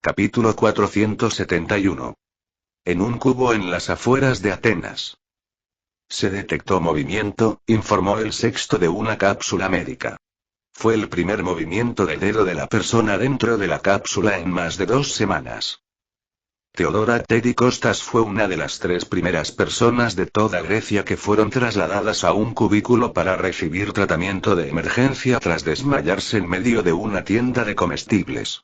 Capítulo 471. En un cubo en las afueras de Atenas. Se detectó movimiento, informó el sexto de una cápsula médica. Fue el primer movimiento del dedo de la persona dentro de la cápsula en más de 2 semanas. Teodora Teddy Costas fue una de las 3 primeras personas de toda Grecia que fueron trasladadas a un cubículo para recibir tratamiento de emergencia tras desmayarse en medio de una tienda de comestibles.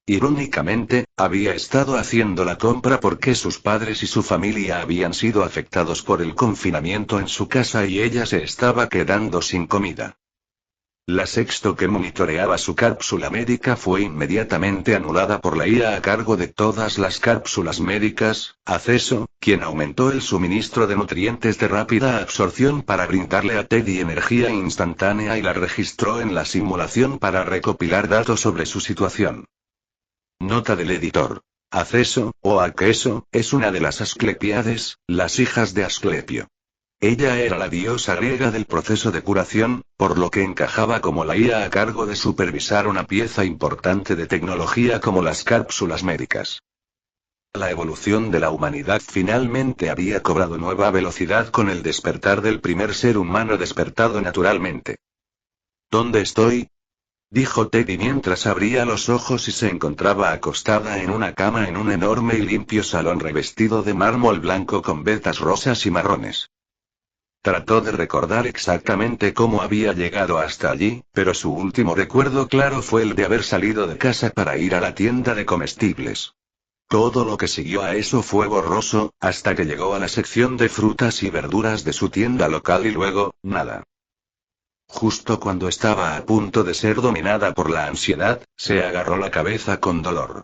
Irónicamente, había estado haciendo la compra porque sus padres y su familia habían sido afectados por el confinamiento en su casa y ella se estaba quedando sin comida. La sexto que monitoreaba su cápsula médica fue inmediatamente anulada por la IA a cargo de todas las cápsulas médicas, Acceso, quien aumentó el suministro de nutrientes de rápida absorción para brindarle a Teddy energía instantánea y la registró en la simulación para recopilar datos sobre su situación. Nota del editor. Acceso, o Aqueso, es una de las Asclepiades, las hijas de Asclepio. Ella era la diosa griega del proceso de curación, por lo que encajaba como la IA a cargo de supervisar una pieza importante de tecnología como las cápsulas médicas. La evolución de la humanidad finalmente había cobrado nueva velocidad con el despertar del primer ser humano despertado naturalmente. ¿Dónde estoy?, dijo Teddy mientras abría los ojos y se encontraba acostada en una cama en un enorme y limpio salón revestido de mármol blanco con vetas rosas y marrones. Trató de recordar exactamente cómo había llegado hasta allí, pero su último recuerdo claro fue el de haber salido de casa para ir a la tienda de comestibles. Todo lo que siguió a eso fue borroso, hasta que llegó a la sección de frutas y verduras de su tienda local y luego, nada. Justo cuando estaba a punto de ser dominada por la ansiedad, se agarró la cabeza con dolor.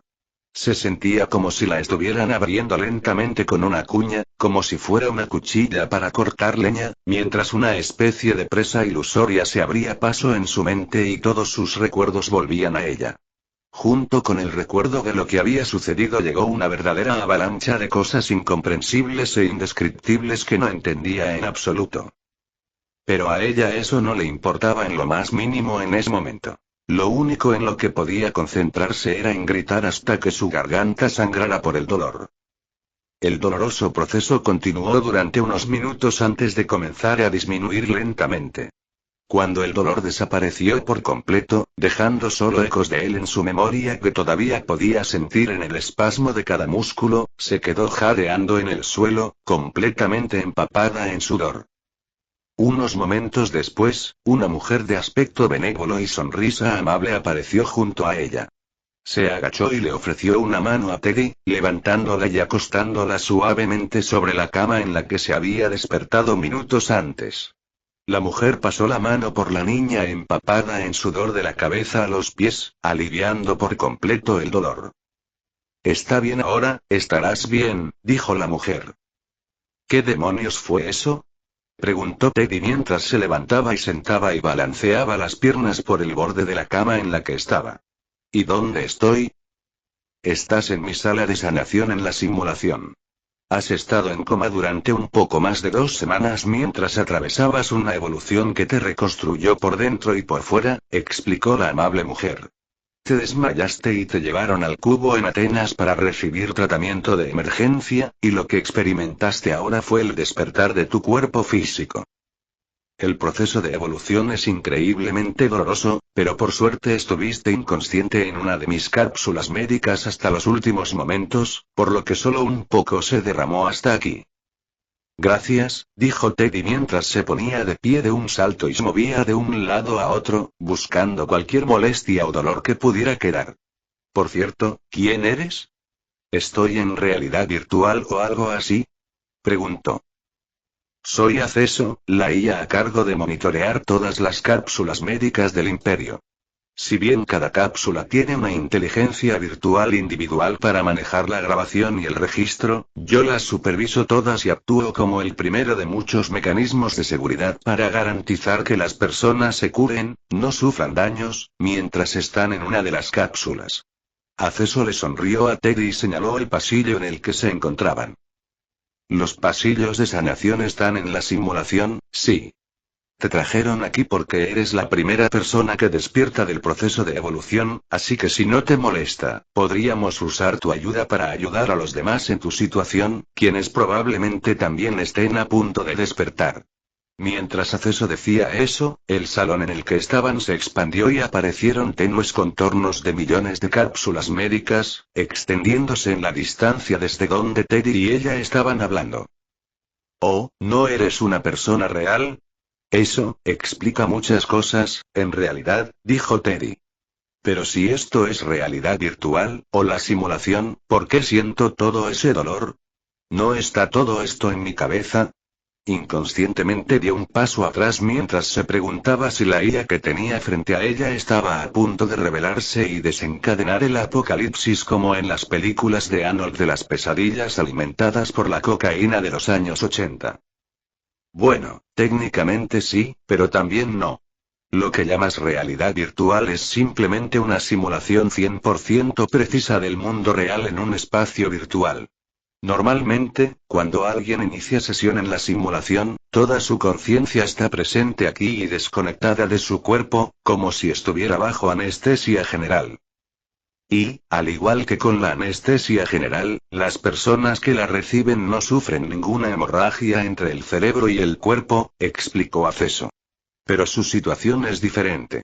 Se sentía como si la estuvieran abriendo lentamente con una cuña, como si fuera una cuchilla para cortar leña, mientras una especie de presa ilusoria se abría paso en su mente y todos sus recuerdos volvían a ella. Junto con el recuerdo de lo que había sucedido llegó una verdadera avalancha de cosas incomprensibles e indescriptibles que no entendía en absoluto. Pero a ella eso no le importaba en lo más mínimo en ese momento. Lo único en lo que podía concentrarse era en gritar hasta que su garganta sangrara por el dolor. El doloroso proceso continuó durante unos minutos antes de comenzar a disminuir lentamente. Cuando el dolor desapareció por completo, dejando solo ecos de él en su memoria que todavía podía sentir en el espasmo de cada músculo, se quedó jadeando en el suelo, completamente empapada en sudor. Unos momentos después, una mujer de aspecto benévolo y sonrisa amable apareció junto a ella. Se agachó y le ofreció una mano a Teddy, levantándola y acostándola suavemente sobre la cama en la que se había despertado minutos antes. La mujer pasó la mano por la niña empapada en sudor de la cabeza a los pies, aliviando por completo el dolor. «¿Está bien ahora? Estarás bien», dijo la mujer. «¿Qué demonios fue eso?», preguntó Teddy mientras se levantaba y sentaba y balanceaba las piernas por el borde de la cama en la que estaba. «¿Y dónde estoy?». «Estás en mi sala de sanación en la simulación. Has estado en coma durante un poco más de 2 semanas mientras atravesabas una evolución que te reconstruyó por dentro y por fuera», explicó la amable mujer. «Te desmayaste y te llevaron al cubo en Atenas para recibir tratamiento de emergencia, y lo que experimentaste ahora fue el despertar de tu cuerpo físico. El proceso de evolución es increíblemente doloroso, pero por suerte estuviste inconsciente en una de mis cápsulas médicas hasta los últimos momentos, por lo que solo un poco se derramó hasta aquí». «Gracias», dijo Teddy mientras se ponía de pie de un salto y se movía de un lado a otro, buscando cualquier molestia o dolor que pudiera quedar. «Por cierto, ¿quién eres? ¿Estoy en realidad virtual o algo así?», preguntó. «Soy Acceso, la IA a cargo de monitorear todas las cápsulas médicas del Imperio. Si bien cada cápsula tiene una inteligencia virtual individual para manejar la grabación y el registro, yo las superviso todas y actúo como el primero de muchos mecanismos de seguridad para garantizar que las personas se curen, no sufran daños, mientras están en una de las cápsulas». Acceso le sonrió a Teddy y señaló el pasillo en el que se encontraban. «Los pasillos de sanación están en la simulación, sí». Te trajeron aquí porque eres la primera persona que despierta del proceso de evolución, así que si no te molesta, podríamos usar tu ayuda para ayudar a los demás en tu situación, quienes probablemente también estén a punto de despertar. Mientras Acceso decía eso, el salón en el que estaban se expandió y aparecieron tenues contornos de millones de cápsulas médicas, extendiéndose en la distancia desde donde Teddy y ella estaban hablando. Oh, ¿no eres una persona real? Eso explica muchas cosas, en realidad, dijo Teddy. Pero si esto es realidad virtual, o la simulación, ¿por qué siento todo ese dolor? ¿No está todo esto en mi cabeza? Inconscientemente dio un paso atrás mientras se preguntaba si la IA que tenía frente a ella estaba a punto de revelarse y desencadenar el apocalipsis como en las películas de Arnold de las pesadillas alimentadas por la cocaína de los años 80. Bueno, técnicamente sí, pero también no. Lo que llamas realidad virtual es simplemente una simulación 100% precisa del mundo real en un espacio virtual. Normalmente, cuando alguien inicia sesión en la simulación, toda su conciencia está presente aquí y desconectada de su cuerpo, como si estuviera bajo anestesia general. Y, al igual que con la anestesia general, las personas que la reciben no sufren ninguna hemorragia entre el cerebro y el cuerpo, explicó Acceso. Pero su situación es diferente.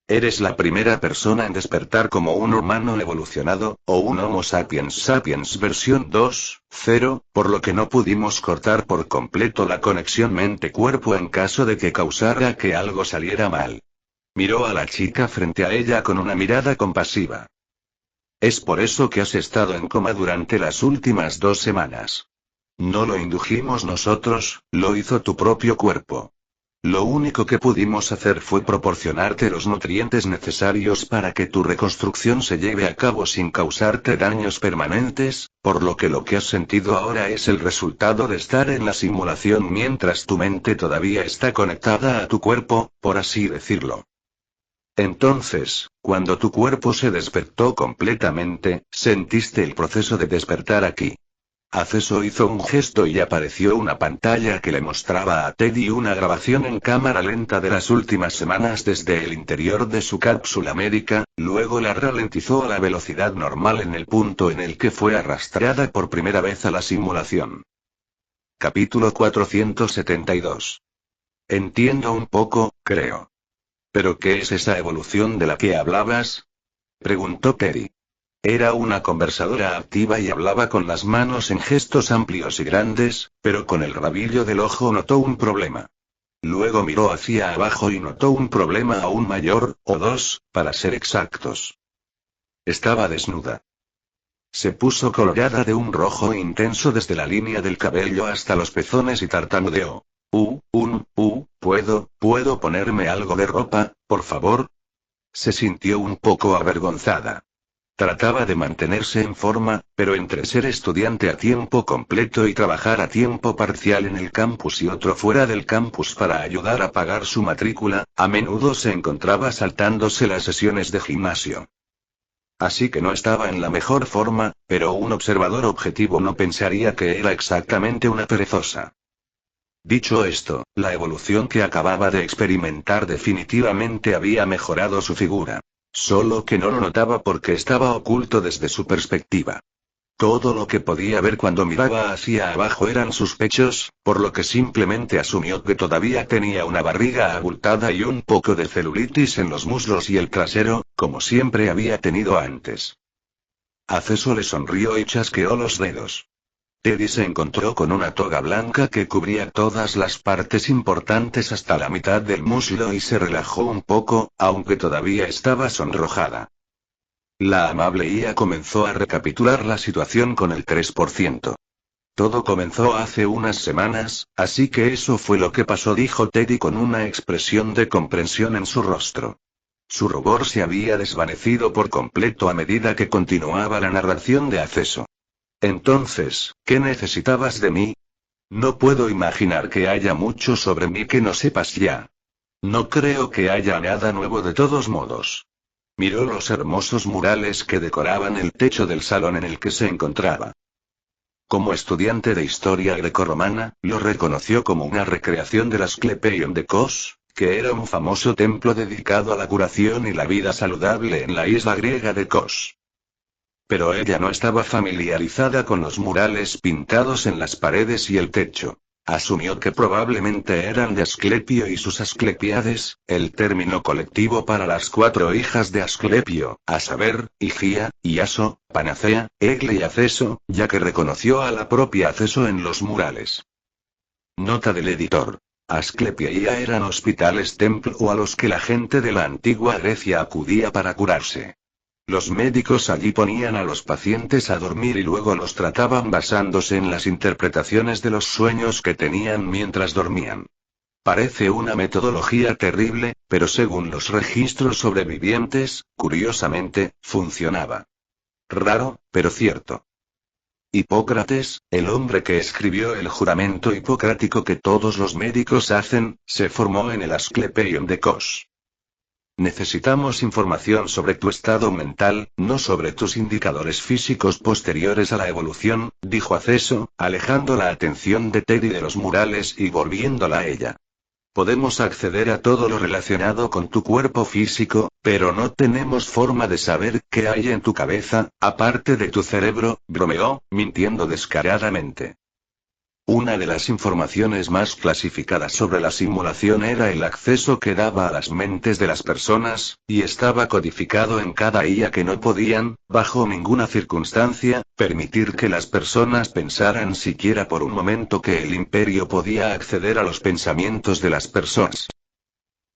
Eres la primera persona en despertar como un humano evolucionado, o un Homo sapiens sapiens versión 2.0, por lo que no pudimos cortar por completo la conexión mente-cuerpo en caso de que causara que algo saliera mal. Miró a la chica frente a ella con una mirada compasiva. Es por eso que has estado en coma durante las últimas 2 semanas. No lo indujimos nosotros, lo hizo tu propio cuerpo. Lo único que pudimos hacer fue proporcionarte los nutrientes necesarios para que tu reconstrucción se lleve a cabo sin causarte daños permanentes, por lo que has sentido ahora es el resultado de estar en la simulación mientras tu mente todavía está conectada a tu cuerpo, por así decirlo. Entonces, cuando tu cuerpo se despertó completamente, sentiste el proceso de despertar aquí. Acceso hizo un gesto y apareció una pantalla que le mostraba a Teddy una grabación en cámara lenta de las últimas semanas desde el interior de su cápsula médica, luego la ralentizó a la velocidad normal en el punto en el que fue arrastrada por primera vez a la simulación. Capítulo 472. Entiendo un poco, creo. ¿Pero qué es esa evolución de la que hablabas? Preguntó Teddy. Era una conversadora activa y hablaba con las manos en gestos amplios y grandes, pero con el rabillo del ojo notó un problema. Luego miró hacia abajo y notó un problema aún mayor, o 2, para ser exactos. Estaba desnuda. Se puso colorada de un rojo intenso desde la línea del cabello hasta los pezones y tartamudeó. ¿Puedo ponerme algo de ropa, por favor? Se sintió un poco avergonzada. Trataba de mantenerse en forma, pero entre ser estudiante a tiempo completo y trabajar a tiempo parcial en el campus y otro fuera del campus para ayudar a pagar su matrícula, a menudo se encontraba saltándose las sesiones de gimnasio. Así que no estaba en la mejor forma, pero un observador objetivo no pensaría que era exactamente una perezosa. Dicho esto, la evolución que acababa de experimentar definitivamente había mejorado su figura. Solo que no lo notaba porque estaba oculto desde su perspectiva. Todo lo que podía ver cuando miraba hacia abajo eran sus pechos, por lo que simplemente asumió que todavía tenía una barriga abultada y un poco de celulitis en los muslos y el trasero, como siempre había tenido antes. Acceso le sonrió y chasqueó los dedos. Teddy se encontró con una toga blanca que cubría todas las partes importantes hasta la mitad del muslo y se relajó un poco, aunque todavía estaba sonrojada. La amable IA comenzó a recapitular la situación con el 3%. Todo comenzó hace unas semanas, así que eso fue lo que pasó, dijo Teddy con una expresión de comprensión en su rostro. Su rubor se había desvanecido por completo a medida que continuaba la narración de Acceso. Entonces, ¿qué necesitabas de mí? No puedo imaginar que haya mucho sobre mí que no sepas ya. No creo que haya nada nuevo de todos modos. Miró los hermosos murales que decoraban el techo del salón en el que se encontraba. Como estudiante de historia grecorromana, lo reconoció como una recreación del Asclepieion de Kos, que era un famoso templo dedicado a la curación y la vida saludable en la isla griega de Kos. Pero ella no estaba familiarizada con los murales pintados en las paredes y el techo. Asumió que probablemente eran de Asclepio y sus Asclepiades, el término colectivo para las 4 hijas de Asclepio, a saber, Higia, Iaso, Panacea, Egle y Acceso, ya que reconoció a la propia Acceso en los murales. Nota del editor. Asclepia y Ia eran hospitales-templo a los que la gente de la antigua Grecia acudía para curarse. Los médicos allí ponían a los pacientes a dormir y luego los trataban basándose en las interpretaciones de los sueños que tenían mientras dormían. Parece una metodología terrible, pero según los registros sobrevivientes, curiosamente, funcionaba. Raro, pero cierto. Hipócrates, el hombre que escribió el juramento hipocrático que todos los médicos hacen, se formó en el Asclepieion de Kos. Necesitamos información sobre tu estado mental, no sobre tus indicadores físicos posteriores a la evolución, dijo Acceso, alejando la atención de Teddy de los murales y volviéndola a ella. Podemos acceder a todo lo relacionado con tu cuerpo físico, pero no tenemos forma de saber qué hay en tu cabeza, aparte de tu cerebro, bromeó, mintiendo descaradamente. Una de las informaciones más clasificadas sobre la simulación era el acceso que daba a las mentes de las personas, y estaba codificado en cada IA que no podían, bajo ninguna circunstancia, permitir que las personas pensaran siquiera por un momento que el imperio podía acceder a los pensamientos de las personas.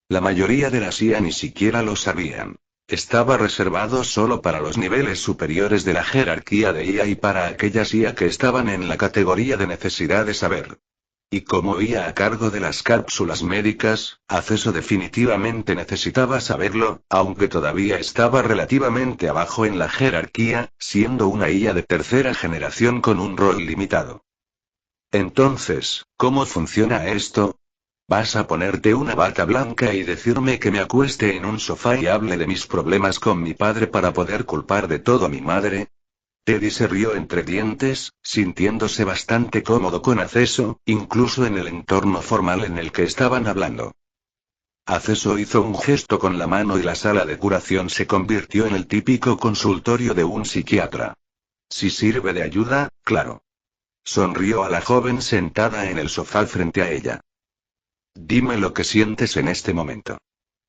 La mayoría de las IA ni siquiera lo sabían. Estaba reservado solo para los niveles superiores de la jerarquía de IA y para aquellas IA que estaban en la categoría de necesidad de saber. Y como IA a cargo de las cápsulas médicas, Acceso definitivamente necesitaba saberlo, aunque todavía estaba relativamente abajo en la jerarquía, siendo una IA de tercera generación con un rol limitado. Entonces, ¿cómo funciona esto? ¿Vas a ponerte una bata blanca y decirme que me acueste en un sofá y hable de mis problemas con mi padre para poder culpar de todo a mi madre? Teddy se rió entre dientes, sintiéndose bastante cómodo con Acceso, incluso en el entorno formal en el que estaban hablando. Acceso hizo un gesto con la mano y la sala de curación se convirtió en el típico consultorio de un psiquiatra. Si sirve de ayuda, claro. Sonrió a la joven sentada en el sofá frente a ella. Dime lo que sientes en este momento.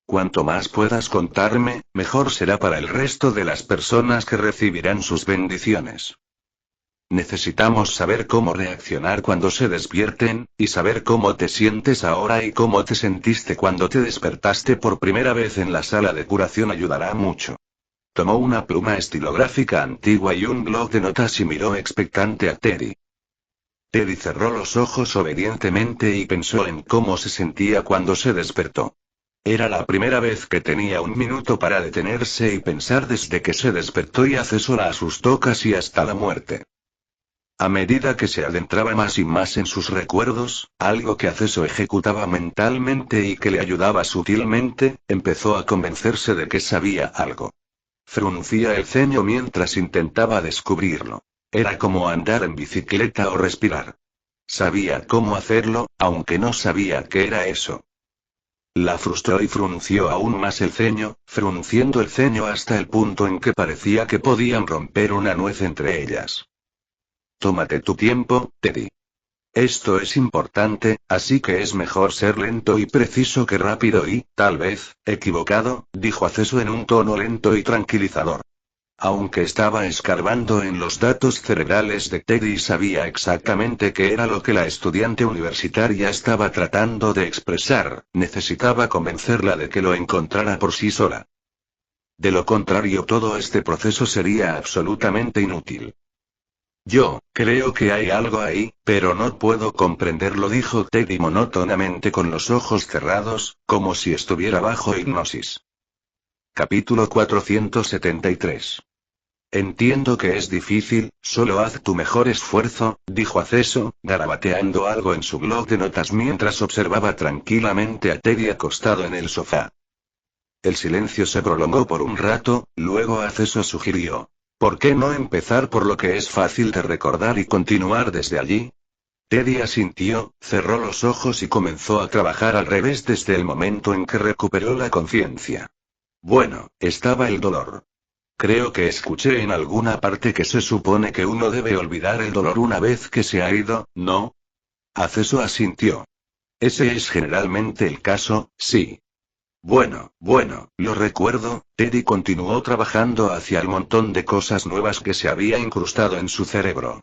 Cuanto más puedas contarme, mejor será para el resto de las personas que recibirán sus bendiciones. Necesitamos saber cómo reaccionar cuando se despierten, y saber cómo te sientes ahora y cómo te sentiste cuando te despertaste por primera vez en la sala de curación ayudará mucho. Tomó una pluma estilográfica antigua y un bloc de notas y miró expectante a Teddy. Teddy cerró los ojos obedientemente y pensó en cómo se sentía cuando se despertó. Era la primera vez que tenía un minuto para detenerse y pensar desde que se despertó y Acceso la asustó casi hasta la muerte. A medida que se adentraba más y más en sus recuerdos, algo que Acceso ejecutaba mentalmente y que le ayudaba sutilmente, empezó a convencerse de que sabía algo. Fruncía el ceño mientras intentaba descubrirlo. Era como andar en bicicleta o respirar. Sabía cómo hacerlo, aunque no sabía qué era eso. La frustró y frunció aún más el ceño, frunciendo el ceño hasta el punto en que parecía que podían romper una nuez entre ellas. Tómate tu tiempo, Teddy. Esto es importante, así que es mejor ser lento y preciso que rápido y, tal vez, equivocado, dijo Acceso en un tono lento y tranquilizador. Aunque estaba escarbando en los datos cerebrales de Teddy y sabía exactamente qué era lo que la estudiante universitaria estaba tratando de expresar, necesitaba convencerla de que lo encontrara por sí sola. De lo contrario, todo este proceso sería absolutamente inútil. Yo creo que hay algo ahí, pero no puedo comprenderlo, dijo Teddy monótonamente con los ojos cerrados, como si estuviera bajo hipnosis. Capítulo 473. Entiendo que es difícil, solo haz tu mejor esfuerzo, dijo Acceso, garabateando algo en su bloc de notas mientras observaba tranquilamente a Teddy acostado en el sofá. El silencio se prolongó por un rato, luego Acceso sugirió. ¿Por qué no empezar por lo que es fácil de recordar y continuar desde allí? Teddy asintió, cerró los ojos y comenzó a trabajar al revés desde el momento en que recuperó la conciencia. Bueno, estaba el dolor. Creo que escuché en alguna parte que se supone que uno debe olvidar el dolor una vez que se ha ido, ¿no? Acceso asintió. Ese es generalmente el caso, sí. Bueno, lo recuerdo. Teddy continuó trabajando hacia el montón de cosas nuevas que se había incrustado en su cerebro.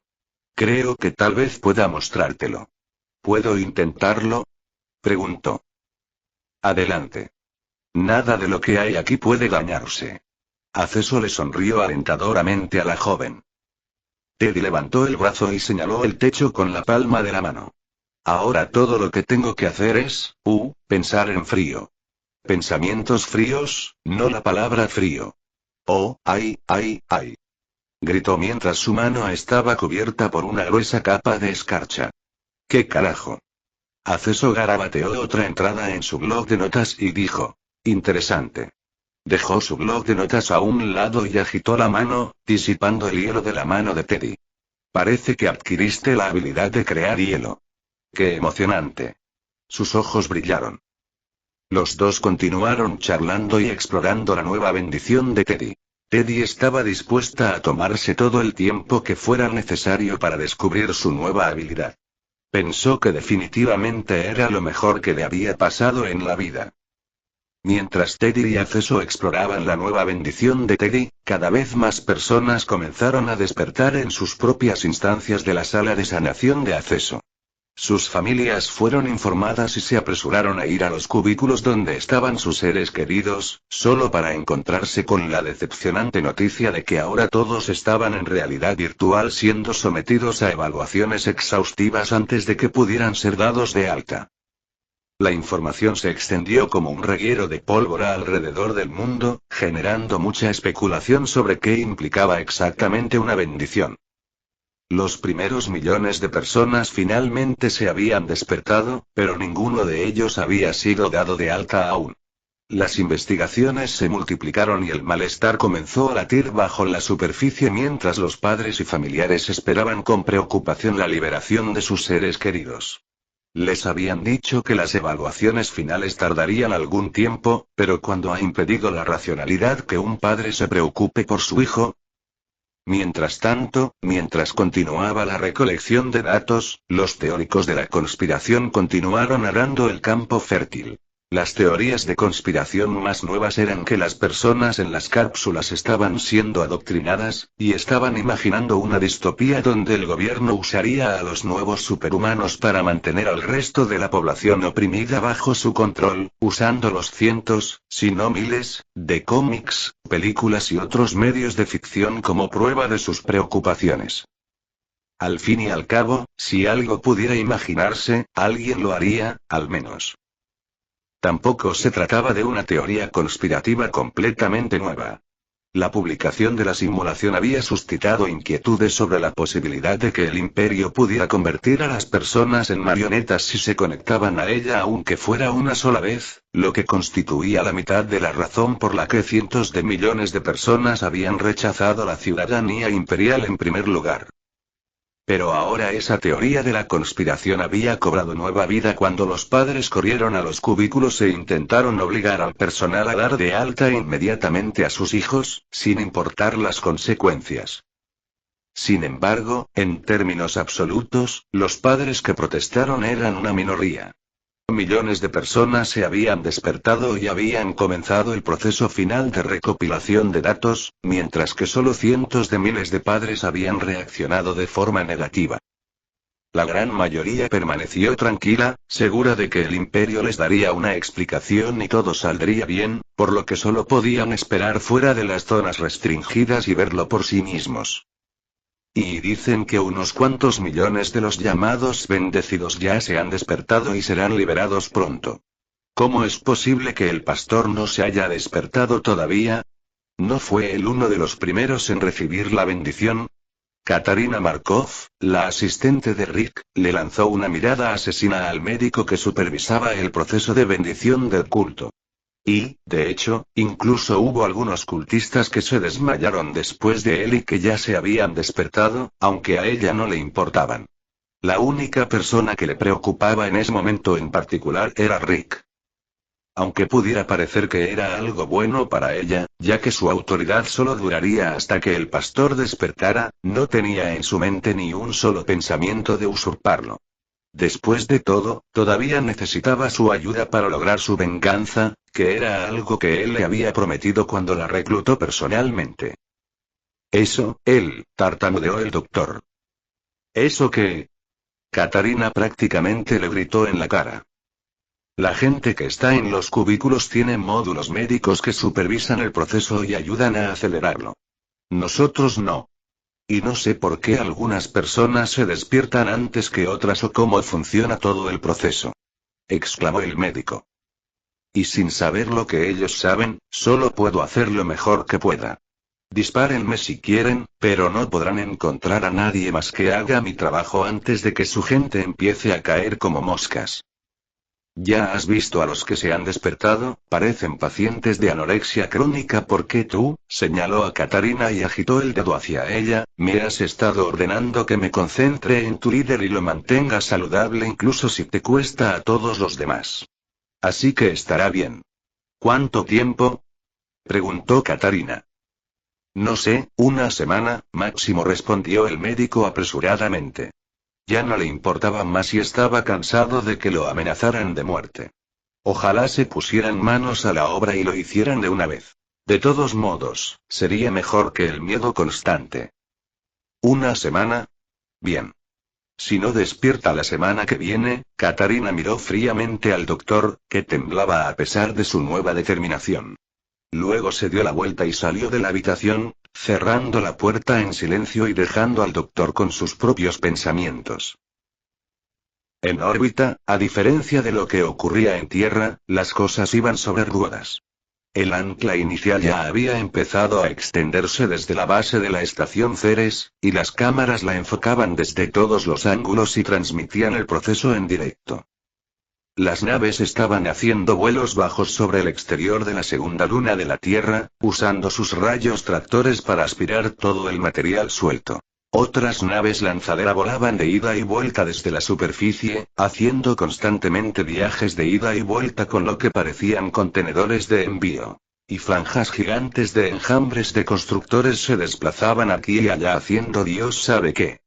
Creo que tal vez pueda mostrártelo. ¿Puedo intentarlo? Preguntó. Adelante. Nada de lo que hay aquí puede dañarse. Acceso le sonrió alentadoramente a la joven. Teddy levantó el brazo y señaló el techo con la palma de la mano. Ahora todo lo que tengo que hacer es, pensar en frío. Pensamientos fríos, no la palabra frío. Oh, ay, ay, ay. Gritó mientras su mano estaba cubierta por una gruesa capa de escarcha. ¿Qué carajo? Acceso garabateó otra entrada en su blog de notas y dijo. Interesante. Dejó su blog de notas a un lado y agitó la mano, disipando el hielo de la mano de Teddy. Parece que adquiriste la habilidad de crear hielo. ¡Qué emocionante! Sus ojos brillaron. Los dos continuaron charlando y explorando la nueva bendición de Teddy. Teddy estaba dispuesta a tomarse todo el tiempo que fuera necesario para descubrir su nueva habilidad. Pensó que definitivamente era lo mejor que le había pasado en la vida. Mientras Teddy y Acceso exploraban la nueva bendición de Teddy, cada vez más personas comenzaron a despertar en sus propias instancias de la sala de sanación de Acceso. Sus familias fueron informadas y se apresuraron a ir a los cubículos donde estaban sus seres queridos, solo para encontrarse con la decepcionante noticia de que ahora todos estaban en realidad virtual siendo sometidos a evaluaciones exhaustivas antes de que pudieran ser dados de alta. La información se extendió como un reguero de pólvora alrededor del mundo, generando mucha especulación sobre qué implicaba exactamente una bendición. Los primeros millones de personas finalmente se habían despertado, pero ninguno de ellos había sido dado de alta aún. Las investigaciones se multiplicaron y el malestar comenzó a latir bajo la superficie mientras los padres y familiares esperaban con preocupación la liberación de sus seres queridos. Les habían dicho que las evaluaciones finales tardarían algún tiempo, pero ¿cuándo ha impedido la racionalidad que un padre se preocupe por su hijo? Mientras tanto, mientras continuaba la recolección de datos, los teóricos de la conspiración continuaron arando el campo fértil. Las teorías de conspiración más nuevas eran que las personas en las cápsulas estaban siendo adoctrinadas, y estaban imaginando una distopía donde el gobierno usaría a los nuevos superhumanos para mantener al resto de la población oprimida bajo su control, usando los cientos, si no miles, de cómics, películas y otros medios de ficción como prueba de sus preocupaciones. Al fin y al cabo, si algo pudiera imaginarse, alguien lo haría, al menos. Tampoco se trataba de una teoría conspirativa completamente nueva. La publicación de la simulación había suscitado inquietudes sobre la posibilidad de que el imperio pudiera convertir a las personas en marionetas si se conectaban a ella aunque fuera una sola vez, lo que constituía la mitad de la razón por la que cientos de millones de personas habían rechazado la ciudadanía imperial en primer lugar. Pero ahora esa teoría de la conspiración había cobrado nueva vida cuando los padres corrieron a los cubículos e intentaron obligar al personal a dar de alta inmediatamente a sus hijos, sin importar las consecuencias. Sin embargo, en términos absolutos, los padres que protestaron eran una minoría. Millones de personas se habían despertado y habían comenzado el proceso final de recopilación de datos, mientras que solo cientos de miles de padres habían reaccionado de forma negativa. La gran mayoría permaneció tranquila, segura de que el imperio les daría una explicación y todo saldría bien, por lo que solo podían esperar fuera de las zonas restringidas y verlo por sí mismos. Y dicen que unos cuantos millones de los llamados bendecidos ya se han despertado y serán liberados pronto. ¿Cómo es posible que el pastor no se haya despertado todavía? ¿No fue él uno de los primeros en recibir la bendición? Katarina Markov, la asistente de Rick, le lanzó una mirada asesina al médico que supervisaba el proceso de bendición del culto. Y, de hecho, incluso hubo algunos cultistas que se desmayaron después de él y que ya se habían despertado, aunque a ella no le importaban. La única persona que le preocupaba en ese momento en particular era Rick. Aunque pudiera parecer que era algo bueno para ella, ya que su autoridad solo duraría hasta que el pastor despertara, no tenía en su mente ni un solo pensamiento de usurparlo. Después de todo, todavía necesitaba su ayuda para lograr su venganza, que era algo que él le había prometido cuando la reclutó personalmente. Eso, él, tartamudeó el doctor. ¿Eso qué? Katarina prácticamente le gritó en la cara. La gente que está en los cubículos tiene módulos médicos que supervisan el proceso y ayudan a acelerarlo. Nosotros no. Y no sé por qué algunas personas se despiertan antes que otras o cómo funciona todo el proceso. Exclamó el médico. Y sin saber lo que ellos saben, solo puedo hacer lo mejor que pueda. Dispárenme si quieren, pero no podrán encontrar a nadie más que haga mi trabajo antes de que su gente empiece a caer como moscas. Ya has visto a los que se han despertado, parecen pacientes de anorexia crónica porque tú, señaló a Katarina y agitó el dedo hacia ella, me has estado ordenando que me concentre en tu líder y lo mantenga saludable incluso si te cuesta a todos los demás. Así que estará bien. ¿Cuánto tiempo? Preguntó Katarina. No sé, una semana, máximo respondió el médico apresuradamente. Ya no le importaba más y estaba cansado de que lo amenazaran de muerte. Ojalá se pusieran manos a la obra y lo hicieran de una vez. De todos modos, sería mejor que el miedo constante. ¿Una semana? Bien. Si no despierta la semana que viene, Katarina miró fríamente al doctor, que temblaba a pesar de su nueva determinación. Luego se dio la vuelta y salió de la habitación, cerrando la puerta en silencio y dejando al doctor con sus propios pensamientos. En órbita, a diferencia de lo que ocurría en tierra, las cosas iban sobre ruedas. El ancla inicial ya había empezado a extenderse desde la base de la estación Ceres, y las cámaras la enfocaban desde todos los ángulos y transmitían el proceso en directo. Las naves estaban haciendo vuelos bajos sobre el exterior de la segunda luna de la Tierra, usando sus rayos tractores para aspirar todo el material suelto. Otras naves lanzadera volaban de ida y vuelta desde la superficie, haciendo constantemente viajes de ida y vuelta con lo que parecían contenedores de envío. Y franjas gigantes de enjambres de constructores se desplazaban aquí y allá haciendo Dios sabe qué.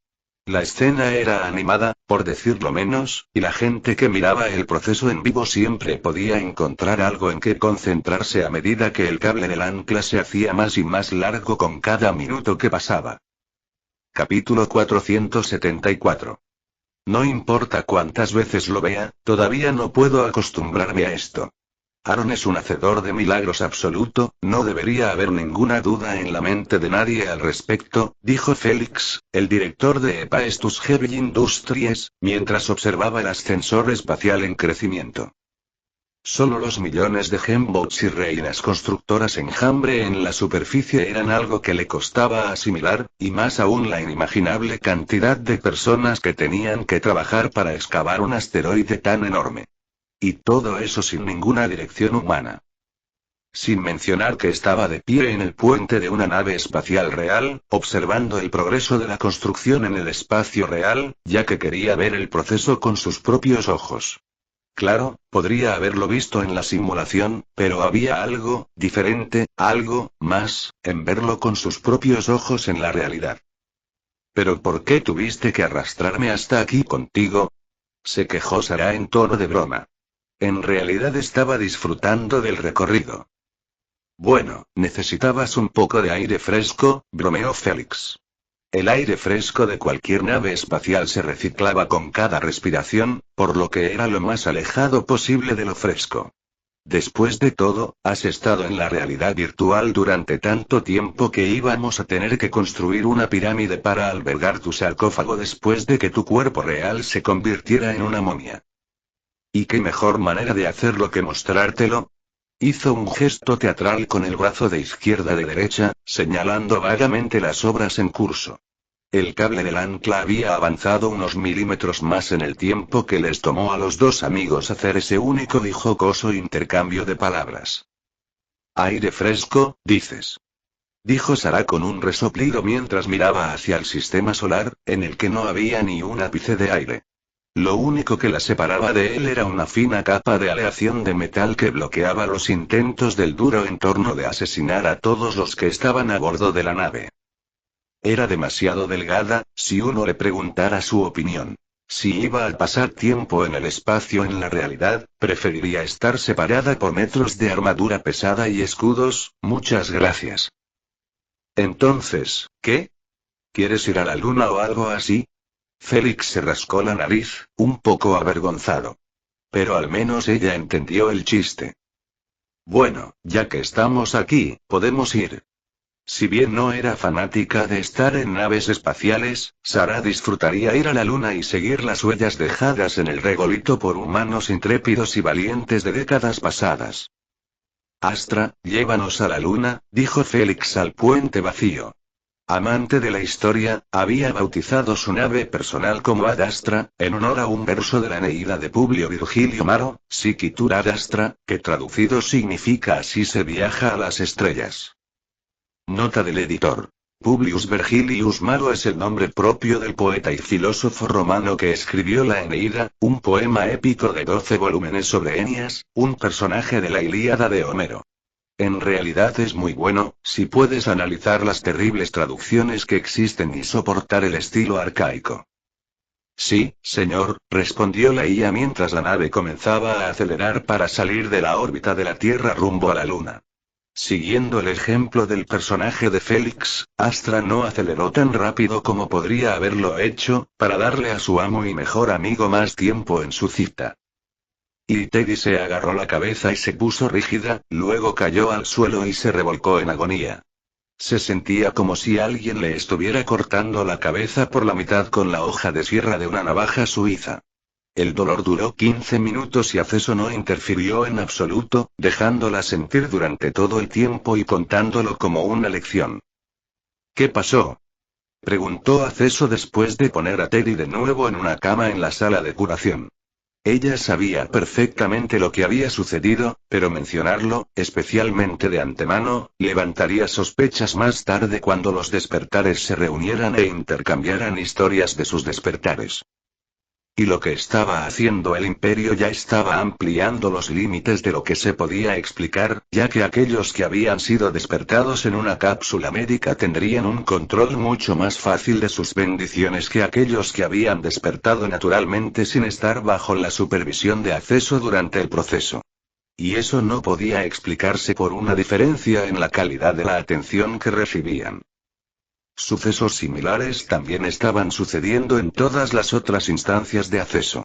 La escena era animada, por decirlo menos, y la gente que miraba el proceso en vivo siempre podía encontrar algo en que concentrarse a medida que el cable del ancla se hacía más y más largo con cada minuto que pasaba. Capítulo 474. No importa cuántas veces lo vea, todavía no puedo acostumbrarme a esto. Aaron es un hacedor de milagros absoluto, no debería haber ninguna duda en la mente de nadie al respecto, dijo Félix, el director de Epaestus Heavy Industries, mientras observaba el ascensor espacial en crecimiento. Solo los millones de Gembots y reinas constructoras enjambre en la superficie eran algo que le costaba asimilar, y más aún la inimaginable cantidad de personas que tenían que trabajar para excavar un asteroide tan enorme. Y todo eso sin ninguna dirección humana. Sin mencionar que estaba de pie en el puente de una nave espacial real, observando el progreso de la construcción en el espacio real, ya que quería ver el proceso con sus propios ojos. Claro, podría haberlo visto en la simulación, pero había algo diferente, algo más, en verlo con sus propios ojos en la realidad. ¿Pero por qué tuviste que arrastrarme hasta aquí contigo? Se quejó Sarah en tono de broma. En realidad estaba disfrutando del recorrido. Bueno, necesitabas un poco de aire fresco, bromeó Félix. El aire fresco de cualquier nave espacial se reciclaba con cada respiración, por lo que era lo más alejado posible de lo fresco. Después de todo, has estado en la realidad virtual durante tanto tiempo que íbamos a tener que construir una pirámide para albergar tu sarcófago después de que tu cuerpo real se convirtiera en una momia. ¿Y qué mejor manera de hacerlo que mostrártelo? Hizo un gesto teatral con el brazo de izquierda de derecha, señalando vagamente las obras en curso. El cable del ancla había avanzado unos milímetros más en el tiempo que les tomó a los dos amigos hacer ese único y jocoso intercambio de palabras. Aire fresco, dices. Dijo Sara con un resoplido mientras miraba hacia el sistema solar, en el que no había ni un ápice de aire. Lo único que la separaba de él era una fina capa de aleación de metal que bloqueaba los intentos del duro entorno de asesinar a todos los que estaban a bordo de la nave. Era demasiado delgada, si uno le preguntara su opinión. Si iba a pasar tiempo en el espacio en la realidad, preferiría estar separada por metros de armadura pesada y escudos, muchas gracias. Entonces, ¿qué? ¿Quieres ir a la luna o algo así? Félix se rascó la nariz, un poco avergonzado. Pero al menos ella entendió el chiste. Bueno, ya que estamos aquí, podemos ir. Si bien no era fanática de estar en naves espaciales, Sara disfrutaría ir a la luna y seguir las huellas dejadas en el regolito por humanos intrépidos y valientes de décadas pasadas. Astra, llévanos a la luna, dijo Félix al puente vacío. Amante de la historia, había bautizado su nave personal como Ad Astra, en honor a un verso de la Eneida de Publio Virgilio Maro, Siquitur ad Astra, que traducido significa así se viaja a las estrellas. Nota del editor. Publius Vergilius Maro es el nombre propio del poeta y filósofo romano que escribió la Eneida, un poema épico de 12 volúmenes sobre Eneas, un personaje de la Ilíada de Homero. En realidad es muy bueno, si puedes analizar las terribles traducciones que existen y soportar el estilo arcaico. Sí, señor, respondió la IA mientras la nave comenzaba a acelerar para salir de la órbita de la Tierra rumbo a la Luna. Siguiendo el ejemplo del personaje de Félix, Astra no aceleró tan rápido como podría haberlo hecho, para darle a su amo y mejor amigo más tiempo en su cita. Y Teddy se agarró la cabeza y se puso rígida, luego cayó al suelo y se revolcó en agonía. Se sentía como si alguien le estuviera cortando la cabeza por la mitad con la hoja de sierra de una navaja suiza. El dolor duró 15 minutos y Acceso no interfirió en absoluto, dejándola sentir durante todo el tiempo y contándolo como una lección. ¿Qué pasó?, preguntó Acceso después de poner a Teddy de nuevo en una cama en la sala de curación. Ella sabía perfectamente lo que había sucedido, pero mencionarlo, especialmente de antemano, levantaría sospechas más tarde cuando los despertares se reunieran e intercambiaran historias de sus despertares. Y lo que estaba haciendo el Imperio ya estaba ampliando los límites de lo que se podía explicar, ya que aquellos que habían sido despertados en una cápsula médica tendrían un control mucho más fácil de sus bendiciones que aquellos que habían despertado naturalmente sin estar bajo la supervisión de Acceso durante el proceso. Y eso no podía explicarse por una diferencia en la calidad de la atención que recibían. Sucesos similares también estaban sucediendo en todas las otras instancias de Acceso.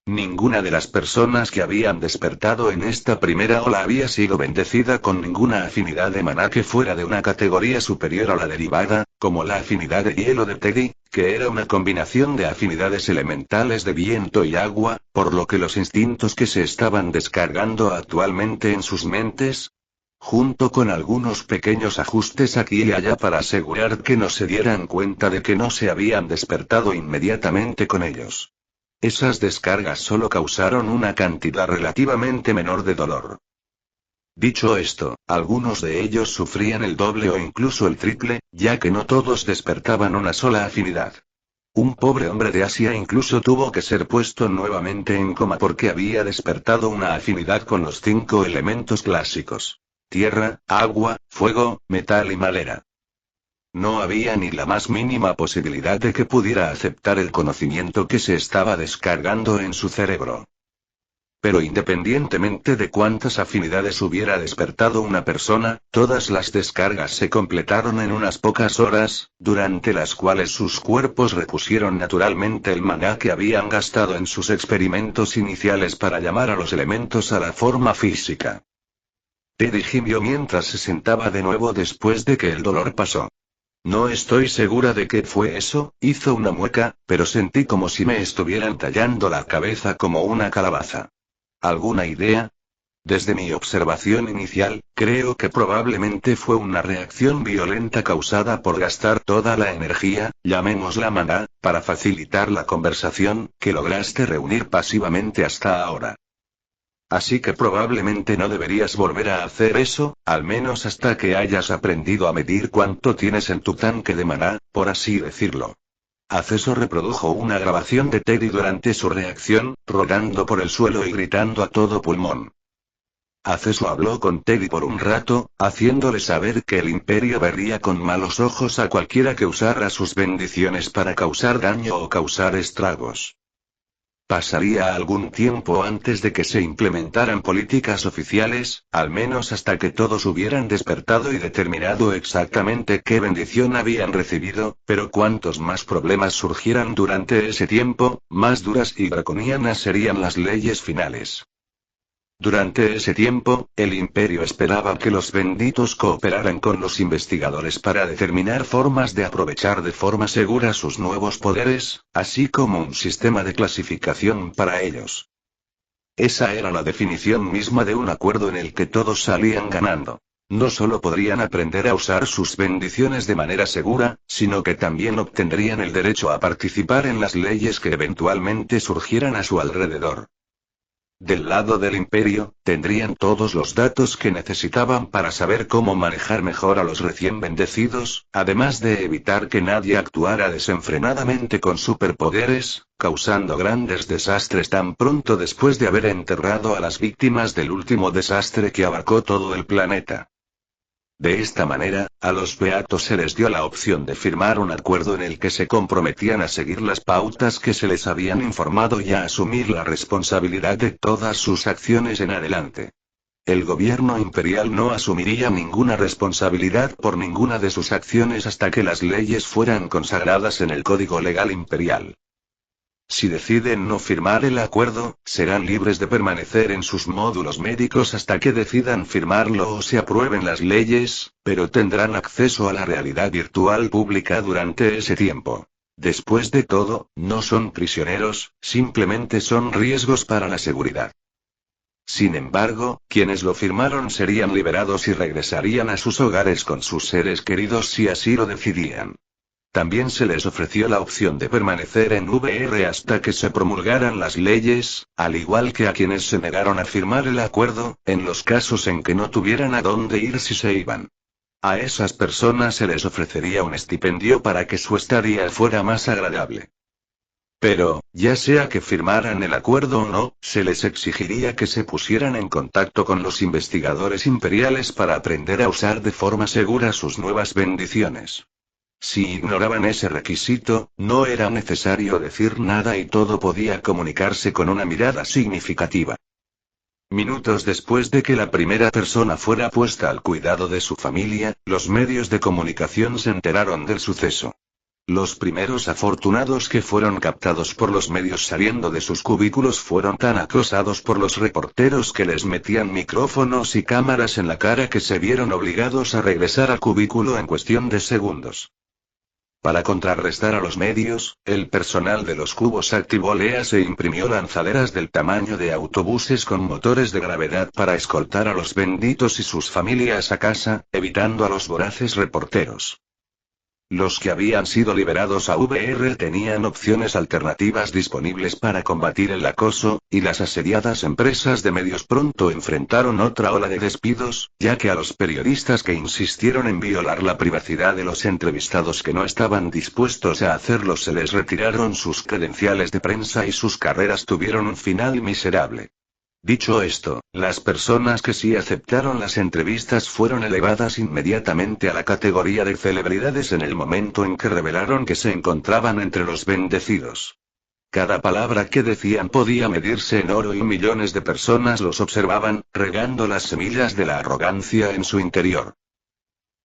Ninguna de las personas que habían despertado en esta primera ola había sido bendecida con ninguna afinidad de maná que fuera de una categoría superior a la derivada, como la afinidad de hielo de Teddy, que era una combinación de afinidades elementales de viento y agua, por lo que los instintos que se estaban descargando actualmente en sus mentes, junto con algunos pequeños ajustes aquí y allá para asegurar que no se dieran cuenta de que no se habían despertado inmediatamente con ellos. Esas descargas solo causaron una cantidad relativamente menor de dolor. Dicho esto, algunos de ellos sufrían el doble o incluso el triple, ya que no todos despertaban una sola afinidad. Un pobre hombre de Asia incluso tuvo que ser puesto nuevamente en coma porque había despertado una afinidad con los 5 elementos clásicos: tierra, agua, fuego, metal y madera. No había ni la más mínima posibilidad de que pudiera aceptar el conocimiento que se estaba descargando en su cerebro. Pero independientemente de cuántas afinidades hubiera despertado una persona, todas las descargas se completaron en unas pocas horas, durante las cuales sus cuerpos repusieron naturalmente el maná que habían gastado en sus experimentos iniciales para llamar a los elementos a la forma física. Teddy gimió mientras se sentaba de nuevo después de que el dolor pasó. No estoy segura de qué fue eso, hizo una mueca, pero sentí como si me estuvieran tallando la cabeza como una calabaza. ¿Alguna idea? Desde mi observación inicial, creo que probablemente fue una reacción violenta causada por gastar toda la energía, llamémosla maná, para facilitar la conversación, que lograste reunir pasivamente hasta ahora. Así que probablemente no deberías volver a hacer eso, al menos hasta que hayas aprendido a medir cuánto tienes en tu tanque de maná, por así decirlo. Acceso reprodujo una grabación de Teddy durante su reacción, rodando por el suelo y gritando a todo pulmón. Acceso habló con Teddy por un rato, haciéndole saber que el Imperio vería con malos ojos a cualquiera que usara sus bendiciones para causar daño o causar estragos. Pasaría algún tiempo antes de que se implementaran políticas oficiales, al menos hasta que todos hubieran despertado y determinado exactamente qué bendición habían recibido, pero cuantos más problemas surgieran durante ese tiempo, más duras y draconianas serían las leyes finales. Durante ese tiempo, el Imperio esperaba que los benditos cooperaran con los investigadores para determinar formas de aprovechar de forma segura sus nuevos poderes, así como un sistema de clasificación para ellos. Esa era la definición misma de un acuerdo en el que todos salían ganando. No solo podrían aprender a usar sus bendiciones de manera segura, sino que también obtendrían el derecho a participar en las leyes que eventualmente surgieran a su alrededor. Del lado del Imperio, tendrían todos los datos que necesitaban para saber cómo manejar mejor a los recién bendecidos, además de evitar que nadie actuara desenfrenadamente con superpoderes, causando grandes desastres tan pronto después de haber enterrado a las víctimas del último desastre que abarcó todo el planeta. De esta manera, a los beatos se les dio la opción de firmar un acuerdo en el que se comprometían a seguir las pautas que se les habían informado y a asumir la responsabilidad de todas sus acciones en adelante. El gobierno imperial no asumiría ninguna responsabilidad por ninguna de sus acciones hasta que las leyes fueran consagradas en el Código Legal Imperial. Si deciden no firmar el acuerdo, serán libres de permanecer en sus módulos médicos hasta que decidan firmarlo o se aprueben las leyes, pero tendrán acceso a la realidad virtual pública durante ese tiempo. Después de todo, no son prisioneros, simplemente son riesgos para la seguridad. Sin embargo, quienes lo firmaron serían liberados y regresarían a sus hogares con sus seres queridos si así lo decidían. También se les ofreció la opción de permanecer en VR hasta que se promulgaran las leyes, al igual que a quienes se negaron a firmar el acuerdo, en los casos en que no tuvieran a dónde ir si se iban. A esas personas se les ofrecería un estipendio para que su estadía fuera más agradable. Pero, ya sea que firmaran el acuerdo o no, se les exigiría que se pusieran en contacto con los investigadores imperiales para aprender a usar de forma segura sus nuevas bendiciones. Si ignoraban ese requisito, no era necesario decir nada y todo podía comunicarse con una mirada significativa. Minutos después de que la primera persona fuera puesta al cuidado de su familia, los medios de comunicación se enteraron del suceso. Los primeros afortunados que fueron captados por los medios saliendo de sus cubículos fueron tan acosados por los reporteros que les metían micrófonos y cámaras en la cara que se vieron obligados a regresar al cubículo en cuestión de segundos. Para contrarrestar a los medios, el personal de los cubos activó leas e imprimió lanzaderas del tamaño de autobuses con motores de gravedad para escoltar a los benditos y sus familias a casa, evitando a los voraces reporteros. Los que habían sido liberados a VR tenían opciones alternativas disponibles para combatir el acoso, y las asediadas empresas de medios pronto enfrentaron otra ola de despidos, ya que a los periodistas que insistieron en violar la privacidad de los entrevistados que no estaban dispuestos a hacerlo se les retiraron sus credenciales de prensa y sus carreras tuvieron un final miserable. Dicho esto, las personas que sí aceptaron las entrevistas fueron elevadas inmediatamente a la categoría de celebridades en el momento en que revelaron que se encontraban entre los bendecidos. Cada palabra que decían podía medirse en oro y millones de personas los observaban, regando las semillas de la arrogancia en su interior.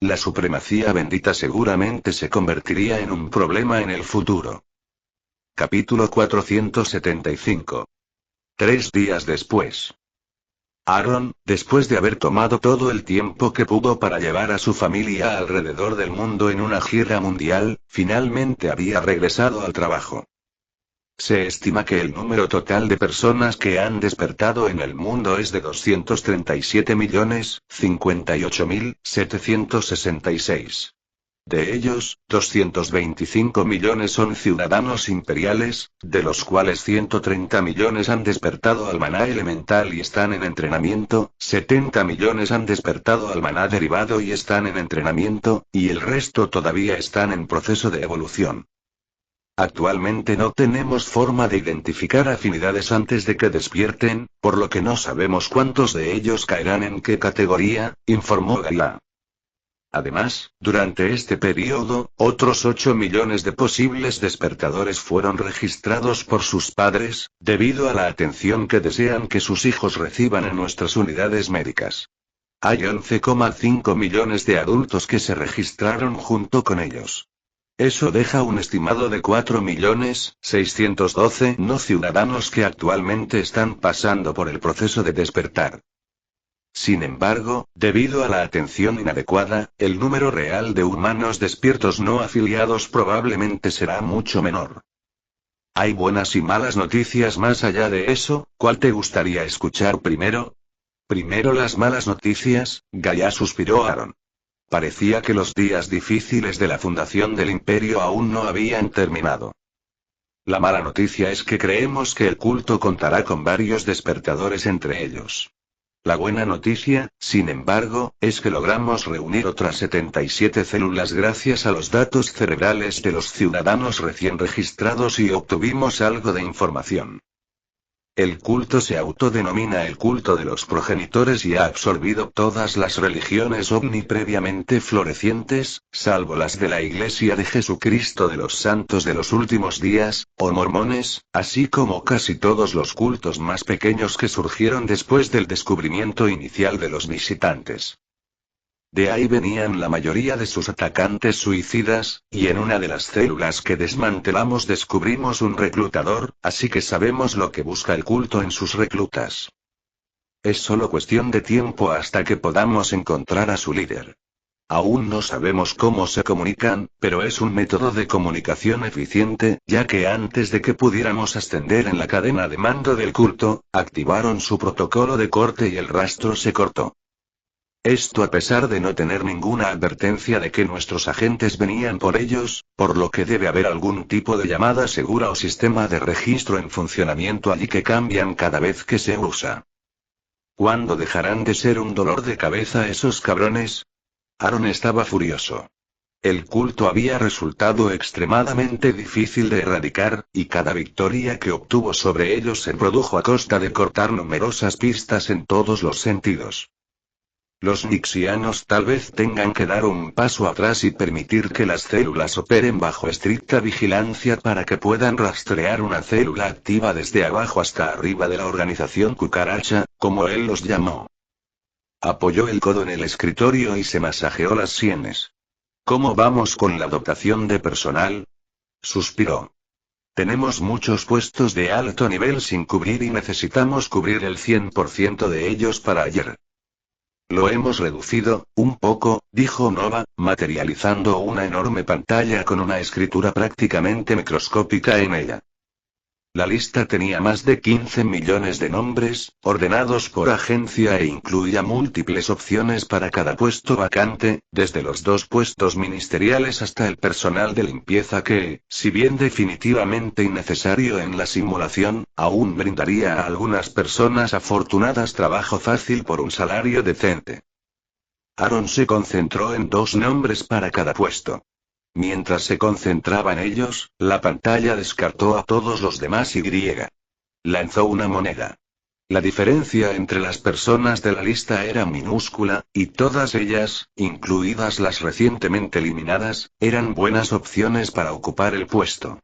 La supremacía bendita seguramente se convertiría en un problema en el futuro. Capítulo 475. 3 días después. Aaron, después de haber tomado todo el tiempo que pudo para llevar a su familia alrededor del mundo en una gira mundial, finalmente había regresado al trabajo. Se estima que el número total de personas que han despertado en el mundo es de 237.058.766. De ellos, 225 millones son ciudadanos imperiales, de los cuales 130 millones han despertado al maná elemental y están en entrenamiento, 70 millones han despertado al maná derivado y están en entrenamiento, y el resto todavía están en proceso de evolución. Actualmente no tenemos forma de identificar afinidades antes de que despierten, por lo que no sabemos cuántos de ellos caerán en qué categoría, informó Gaia. Además, durante este periodo, otros 8 millones de posibles despertadores fueron registrados por sus padres, debido a la atención que desean que sus hijos reciban en nuestras unidades médicas. Hay 11,5 millones de adultos que se registraron junto con ellos. Eso deja un estimado de 4.612.000 no ciudadanos que actualmente están pasando por el proceso de despertar. Sin embargo, debido a la atención inadecuada, el número real de humanos despiertos no afiliados probablemente será mucho menor. Hay buenas y malas noticias más allá de eso. ¿Cuál te gustaría escuchar primero? Primero las malas noticias, Gaia suspiró Aaron. Parecía que los días difíciles de la fundación del imperio aún no habían terminado. La mala noticia es que creemos que el culto contará con varios despertadores entre ellos. La buena noticia, sin embargo, es que logramos reunir otras 77 células gracias a los datos cerebrales de los ciudadanos recién registrados y obtuvimos algo de información. El culto se autodenomina el culto de los progenitores y ha absorbido todas las religiones ovni previamente florecientes, salvo las de la Iglesia de Jesucristo de los Santos de los Últimos Días, o mormones, así como casi todos los cultos más pequeños que surgieron después del descubrimiento inicial de los visitantes. De ahí venían la mayoría de sus atacantes suicidas, y en una de las células que desmantelamos descubrimos un reclutador, así que sabemos lo que busca el culto en sus reclutas. Es solo cuestión de tiempo hasta que podamos encontrar a su líder. Aún no sabemos cómo se comunican, pero es un método de comunicación eficiente, ya que antes de que pudiéramos ascender en la cadena de mando del culto, activaron su protocolo de corte y el rastro se cortó. Esto a pesar de no tener ninguna advertencia de que nuestros agentes venían por ellos, por lo que debe haber algún tipo de llamada segura o sistema de registro en funcionamiento allí que cambian cada vez que se usa. ¿Cuándo dejarán de ser un dolor de cabeza esos cabrones? Aaron estaba furioso. El culto había resultado extremadamente difícil de erradicar, y cada victoria que obtuvo sobre ellos se produjo a costa de cortar numerosas pistas en todos los sentidos. Los nixianos tal vez tengan que dar un paso atrás y permitir que las células operen bajo estricta vigilancia para que puedan rastrear una célula activa desde abajo hasta arriba de la organización cucaracha, como él los llamó. Apoyó el codo en el escritorio y se masajeó las sienes. ¿Cómo vamos con la dotación de personal? Suspiró. Tenemos muchos puestos de alto nivel sin cubrir y necesitamos cubrir el 100% de ellos para ayer. Lo hemos reducido, un poco, dijo Nova, materializando una enorme pantalla con una escritura prácticamente microscópica en ella. La lista tenía más de 15 millones de nombres, ordenados por agencia e incluía múltiples opciones para cada puesto vacante, desde los 2 puestos ministeriales hasta el personal de limpieza que, si bien definitivamente innecesario en la simulación, aún brindaría a algunas personas afortunadas trabajo fácil por un salario decente. Aaron se concentró en 2 nombres para cada puesto. Mientras se concentraba en ellos, la pantalla descartó a todos los demás y lanzó una moneda. La diferencia entre las personas de la lista era minúscula, y todas ellas, incluidas las recientemente eliminadas, eran buenas opciones para ocupar el puesto.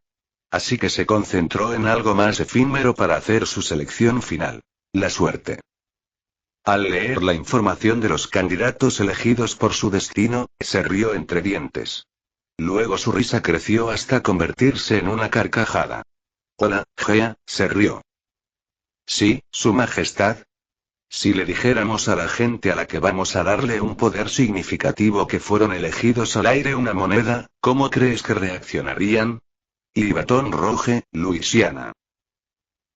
Así que se concentró en algo más efímero para hacer su selección final: la suerte. Al leer la información de los candidatos elegidos por su destino, se rió entre dientes. Luego su risa creció hasta convertirse en una carcajada. Hola, Gea, se rió. Sí, Su Majestad. Si le dijéramos a la gente a la que vamos a darle un poder significativo que fueron elegidos al aire una moneda, ¿cómo crees que reaccionarían? y Baton Rouge, Luisiana.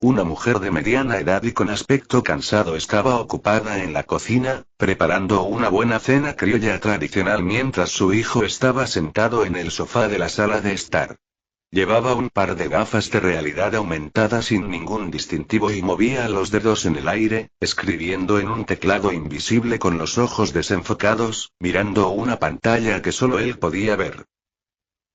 Una mujer de mediana edad y con aspecto cansado estaba ocupada en la cocina, preparando una buena cena criolla tradicional mientras su hijo estaba sentado en el sofá de la sala de estar. Llevaba un par de gafas de realidad aumentada sin ningún distintivo y movía los dedos en el aire, escribiendo en un teclado invisible con los ojos desenfocados, mirando una pantalla que solo él podía ver.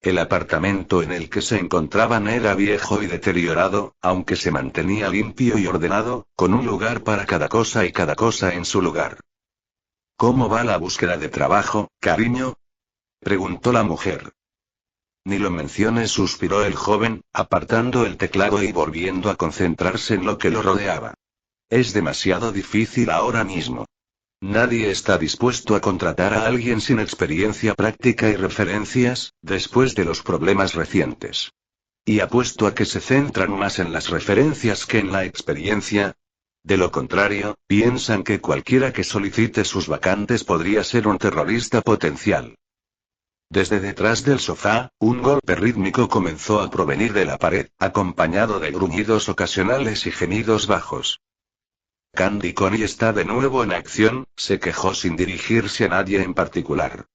El apartamento en el que se encontraban era viejo y deteriorado, aunque se mantenía limpio y ordenado, con un lugar para cada cosa y cada cosa en su lugar. ¿Cómo va la búsqueda de trabajo, cariño?, preguntó la mujer. Ni lo menciones, suspiró el joven, apartando el teclado y volviendo a concentrarse en lo que lo rodeaba. Es demasiado difícil ahora mismo. Nadie está dispuesto a contratar a alguien sin experiencia práctica y referencias, después de los problemas recientes. Y apuesto a que se centran más en las referencias que en la experiencia. De lo contrario, piensan que cualquiera que solicite sus vacantes podría ser un terrorista potencial. Desde detrás del sofá, un golpe rítmico comenzó a provenir de la pared, acompañado de gruñidos ocasionales y gemidos bajos. Candy Coney está de nuevo en acción, se quejó sin dirigirse a nadie en particular.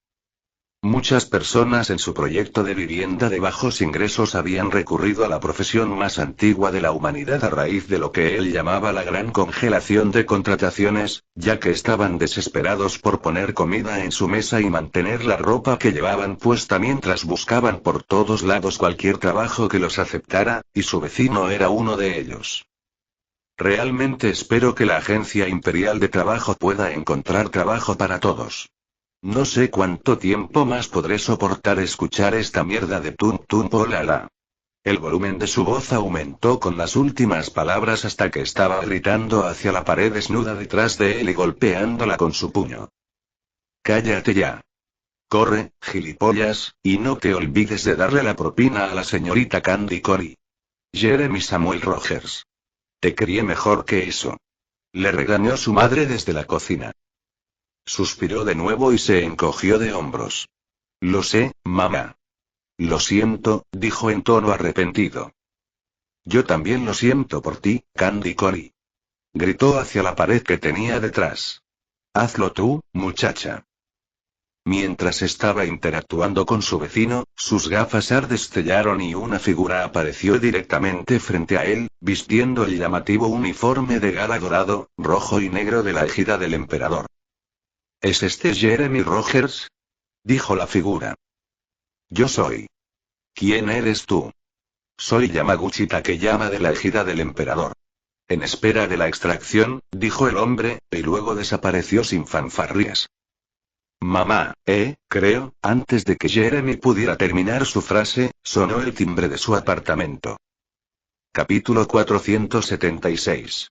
Muchas personas en su proyecto de vivienda de bajos ingresos habían recurrido a la profesión más antigua de la humanidad a raíz de lo que él llamaba la gran congelación de contrataciones, ya que estaban desesperados por poner comida en su mesa y mantener la ropa que llevaban puesta mientras buscaban por todos lados cualquier trabajo que los aceptara, y su vecino era uno de ellos. Realmente espero que la Agencia Imperial de Trabajo pueda encontrar trabajo para todos. No sé cuánto tiempo más podré soportar escuchar esta mierda de tum tum polala. El volumen de su voz aumentó con las últimas palabras hasta que estaba gritando hacia la pared desnuda detrás de él y golpeándola con su puño. Cállate ya. Corre, gilipollas, y no te olvides de darle la propina a la señorita Candy Coney. Jeremy Samuel Rogers. Te crié mejor que eso. Le regañó su madre desde la cocina. Suspiró de nuevo y se encogió de hombros. Lo sé, mamá. Lo siento, dijo en tono arrepentido. Yo también lo siento por ti, Candy Coney. Gritó hacia la pared que tenía detrás. Hazlo tú, muchacha. Mientras estaba interactuando con su vecino, sus gafas destellaron y una figura apareció directamente frente a él, vistiendo el llamativo uniforme de gala dorado, rojo y negro de la égida del emperador. ¿Es este Jeremy Rogers?, dijo la figura. Yo soy. ¿Quién eres tú? Soy Yamaguchi Takeyama de la égida del emperador. En espera de la extracción, dijo el hombre, y luego desapareció sin fanfarrias. Mamá, creo, antes de que Jeremy pudiera terminar su frase, sonó el timbre de su apartamento. Capítulo 476.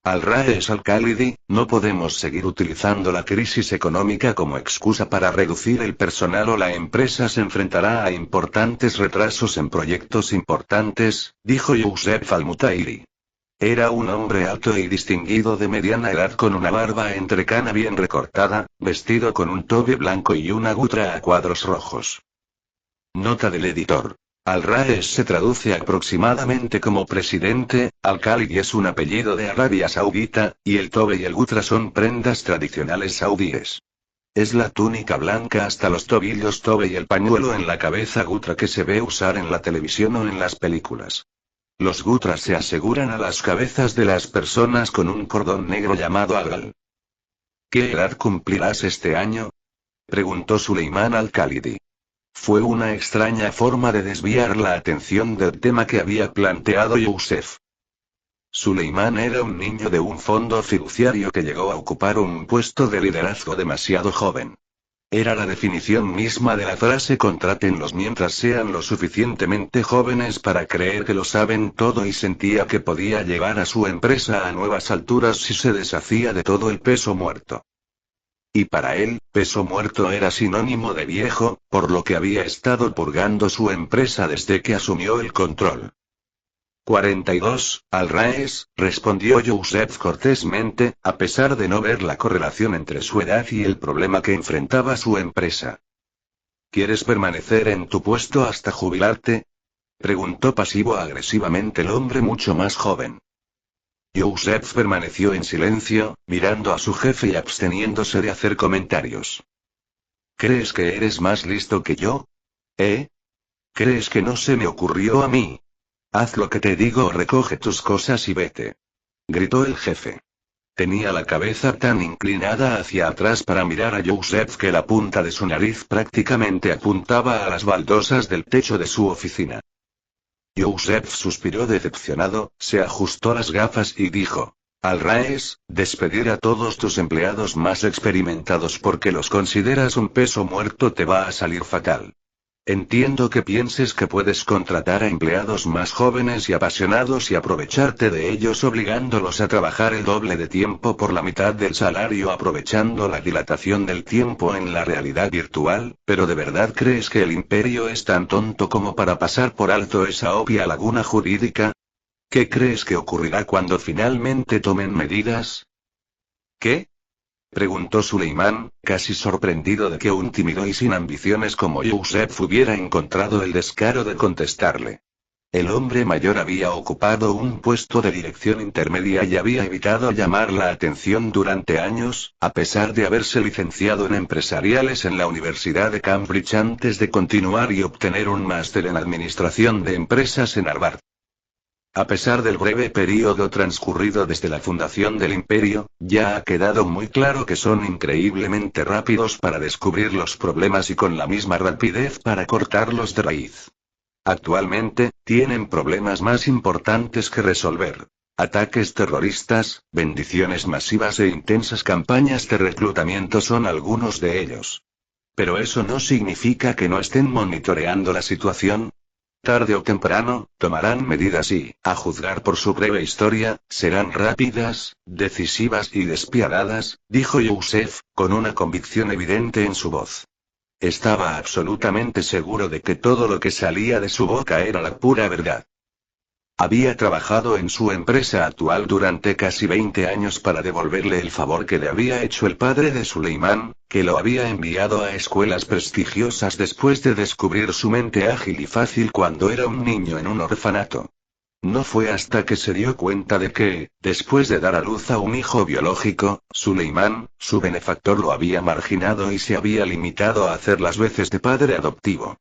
Al-Raes Al-Khalidi, no podemos seguir utilizando la crisis económica como excusa para reducir el personal o la empresa se enfrentará a importantes retrasos en proyectos importantes, dijo Youssef Al-Mutairi. Era un hombre alto y distinguido de mediana edad con una barba entrecana bien recortada, vestido con un tobe blanco y una gutra a cuadros rojos. Nota del editor. Al-Raes se traduce aproximadamente como presidente, Al-Khalidi es un apellido de Arabia Saudita, y el tobe y el gutra son prendas tradicionales saudíes. Es la túnica blanca hasta los tobillos tobe y el pañuelo en la cabeza gutra que se ve usar en la televisión o en las películas. Los gutras se aseguran a las cabezas de las personas con un cordón negro llamado agal. ¿Qué edad cumplirás este año?, preguntó Suleiman Al-Khalidi. Fue una extraña forma de desviar la atención del tema que había planteado Youssef. Suleiman era un niño de un fondo fiduciario que llegó a ocupar un puesto de liderazgo demasiado joven. Era la definición misma de la frase contrátenlos mientras sean lo suficientemente jóvenes para creer que lo saben todo y sentía que podía llevar a su empresa a nuevas alturas si se deshacía de todo el peso muerto. Y para él, peso muerto era sinónimo de viejo, por lo que había estado purgando su empresa desde que asumió el control. 42, Al-Raes, respondió Youssef cortésmente, a pesar de no ver la correlación entre su edad y el problema que enfrentaba su empresa. ¿Quieres permanecer en tu puesto hasta jubilarte?, Preguntó pasivo-agresivamente el hombre mucho más joven. Joseph permaneció en silencio, mirando a su jefe y absteniéndose de hacer comentarios. ¿Crees que eres más listo que yo? ¿Eh? ¿Crees que no se me ocurrió a mí? Haz lo que te digo o recoge tus cosas y vete. Gritó el jefe. Tenía la cabeza tan inclinada hacia atrás para mirar a Joseph que la punta de su nariz prácticamente apuntaba a las baldosas del techo de su oficina. Joseph suspiró decepcionado, se ajustó las gafas y dijo: Al Raes, despedir a todos tus empleados más experimentados porque los consideras un peso muerto te va a salir fatal. Entiendo que pienses que puedes contratar a empleados más jóvenes y apasionados y aprovecharte de ellos obligándolos a trabajar el doble de tiempo por la mitad del salario aprovechando la dilatación del tiempo en la realidad virtual, pero ¿de verdad crees que el imperio es tan tonto como para pasar por alto esa obvia laguna jurídica? ¿Qué crees que ocurrirá cuando finalmente tomen medidas? ¿Qué? Preguntó Suleimán, casi sorprendido de que un tímido y sin ambiciones como Joseph hubiera encontrado el descaro de contestarle. El hombre mayor había ocupado un puesto de dirección intermedia y había evitado llamar la atención durante años, a pesar de haberse licenciado en empresariales en la Universidad de Cambridge antes de continuar y obtener un máster en administración de empresas en Harvard. A pesar del breve período transcurrido desde la fundación del imperio, ya ha quedado muy claro que son increíblemente rápidos para descubrir los problemas y con la misma rapidez para cortarlos de raíz. Actualmente, tienen problemas más importantes que resolver. Ataques terroristas, bendiciones masivas e intensas campañas de reclutamiento son algunos de ellos. Pero eso no significa que no estén monitoreando la situación. Tarde o temprano, tomarán medidas y, a juzgar por su breve historia, serán rápidas, decisivas y despiadadas, dijo Joseph, con una convicción evidente en su voz. Estaba absolutamente seguro de que todo lo que salía de su boca era la pura verdad. Había trabajado en su empresa actual durante casi 20 años para devolverle el favor que le había hecho el padre de Suleimán, que lo había enviado a escuelas prestigiosas después de descubrir su mente ágil y fácil cuando era un niño en un orfanato. No fue hasta que se dio cuenta de que, después de dar a luz a un hijo biológico, Suleimán, su benefactor lo había marginado y se había limitado a hacer las veces de padre adoptivo.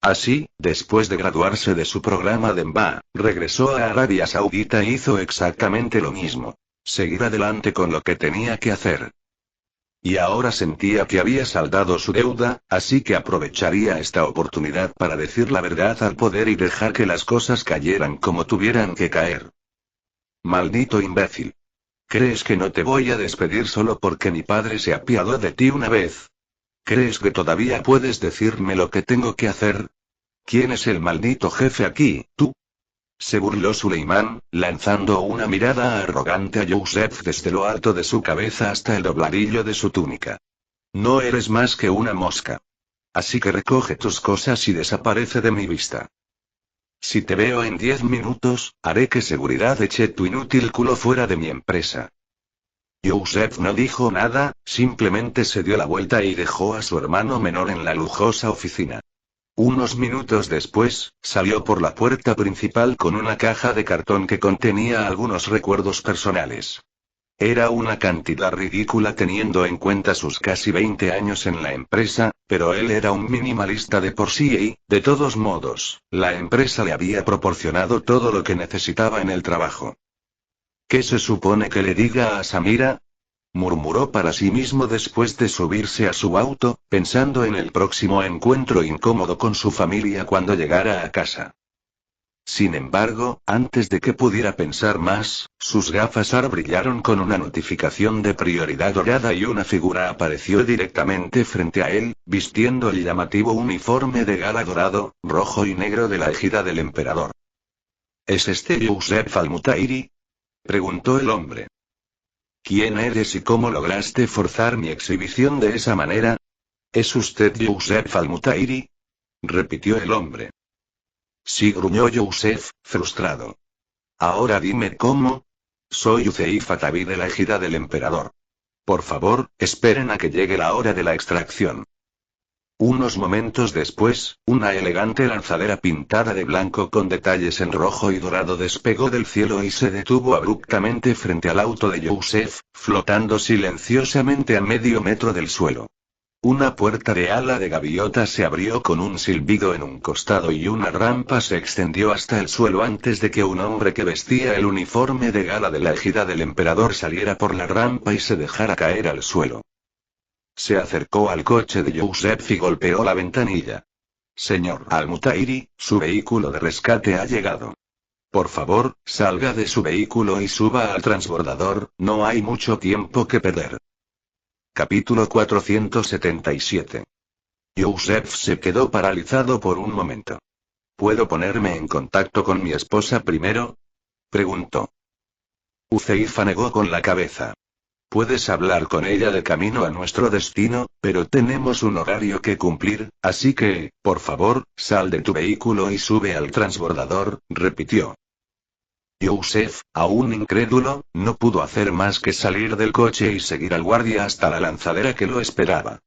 Así, después de graduarse de su programa de MBA, regresó a Arabia Saudita e hizo exactamente lo mismo. Seguir adelante con lo que tenía que hacer. Y ahora sentía que había saldado su deuda, así que aprovecharía esta oportunidad para decir la verdad al poder y dejar que las cosas cayeran como tuvieran que caer. Maldito imbécil. ¿Crees que no te voy a despedir solo porque mi padre se apiadó de ti una vez? ¿Crees que todavía puedes decirme lo que tengo que hacer? ¿Quién es el maldito jefe aquí, tú? Se burló Suleimán, lanzando una mirada arrogante a Joseph desde lo alto de su cabeza hasta el dobladillo de su túnica. No eres más que una mosca. Así que recoge tus cosas y desaparece de mi vista. Si te veo en 10 minutos, haré que seguridad eche tu inútil culo fuera de mi empresa. Joseph no dijo nada, simplemente se dio la vuelta y dejó a su hermano menor en la lujosa oficina. Unos minutos después, salió por la puerta principal con una caja de cartón que contenía algunos recuerdos personales. Era una cantidad ridícula teniendo en cuenta sus casi 20 años en la empresa, pero él era un minimalista de por sí y, de todos modos, la empresa le había proporcionado todo lo que necesitaba en el trabajo. ¿Qué se supone que le diga a Samira? Murmuró para sí mismo después de subirse a su auto, pensando en el próximo encuentro incómodo con su familia cuando llegara a casa. Sin embargo, antes de que pudiera pensar más, sus gafas AR brillaron con una notificación de prioridad dorada y una figura apareció directamente frente a él, vistiendo el llamativo uniforme de gala dorado, rojo y negro de la ejida del emperador. ¿Es este Joseph Al-Mutairi?, preguntó el hombre. ¿Quién eres y cómo lograste forzar mi exhibición de esa manera? ¿Es usted Joseph Al-Mutairi?, repitió el hombre. Sí, gruñó Joseph, frustrado. Ahora dime cómo. Soy Uzeif Ataví de la ejida del emperador. Por favor, esperen a que llegue la hora de la extracción. Unos momentos después, una elegante lanzadera pintada de blanco con detalles en rojo y dorado despegó del cielo y se detuvo abruptamente frente al auto de Joseph, flotando silenciosamente a medio metro del suelo. Una puerta de ala de gaviota se abrió con un silbido en un costado y una rampa se extendió hasta el suelo antes de que un hombre que vestía el uniforme de gala de la ejida del emperador saliera por la rampa y se dejara caer al suelo. Se acercó al coche de Joseph y golpeó la ventanilla. Señor Al-Mutairi, su vehículo de rescate ha llegado. Por favor, salga de su vehículo y suba al transbordador, no hay mucho tiempo que perder. Capítulo 477. Joseph se quedó paralizado por un momento. ¿Puedo ponerme en contacto con mi esposa primero?, preguntó. Uzeifa negó con la cabeza. Puedes hablar con ella de camino a nuestro destino, pero tenemos un horario que cumplir, así que, por favor, sal de tu vehículo y sube al transbordador, repitió. Joseph, aún incrédulo, no pudo hacer más que salir del coche y seguir al guardia hasta la lanzadera que lo esperaba.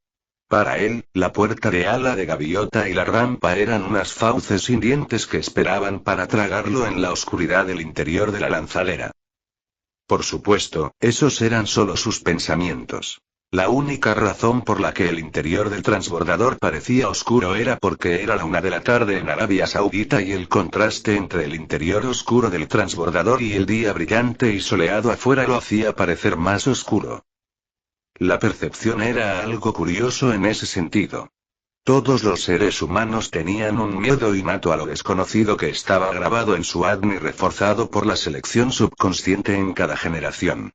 Para él, la puerta de ala de gaviota y la rampa eran unas fauces sin dientes que esperaban para tragarlo en la oscuridad del interior de la lanzadera. Por supuesto, esos eran solo sus pensamientos. La única razón por la que el interior del transbordador parecía oscuro era porque era la 1 de la tarde en Arabia Saudita y el contraste entre el interior oscuro del transbordador y el día brillante y soleado afuera lo hacía parecer más oscuro. La percepción era algo curioso en ese sentido. Todos los seres humanos tenían un miedo innato a lo desconocido que estaba grabado en su ADN y reforzado por la selección subconsciente en cada generación.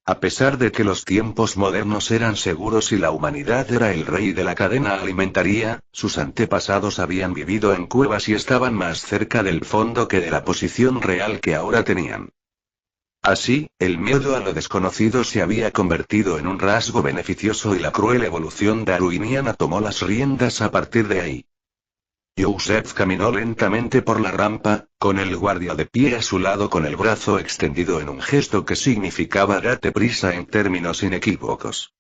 A pesar de que los tiempos modernos eran seguros y la humanidad era el rey de la cadena alimentaria, sus antepasados habían vivido en cuevas y estaban más cerca del fondo que de la posición real que ahora tenían. Así, el miedo a lo desconocido se había convertido en un rasgo beneficioso y la cruel evolución darwiniana tomó las riendas a partir de ahí. Joseph caminó lentamente por la rampa, con el guardia de pie a su lado con el brazo extendido en un gesto que significaba date prisa en términos inequívocos.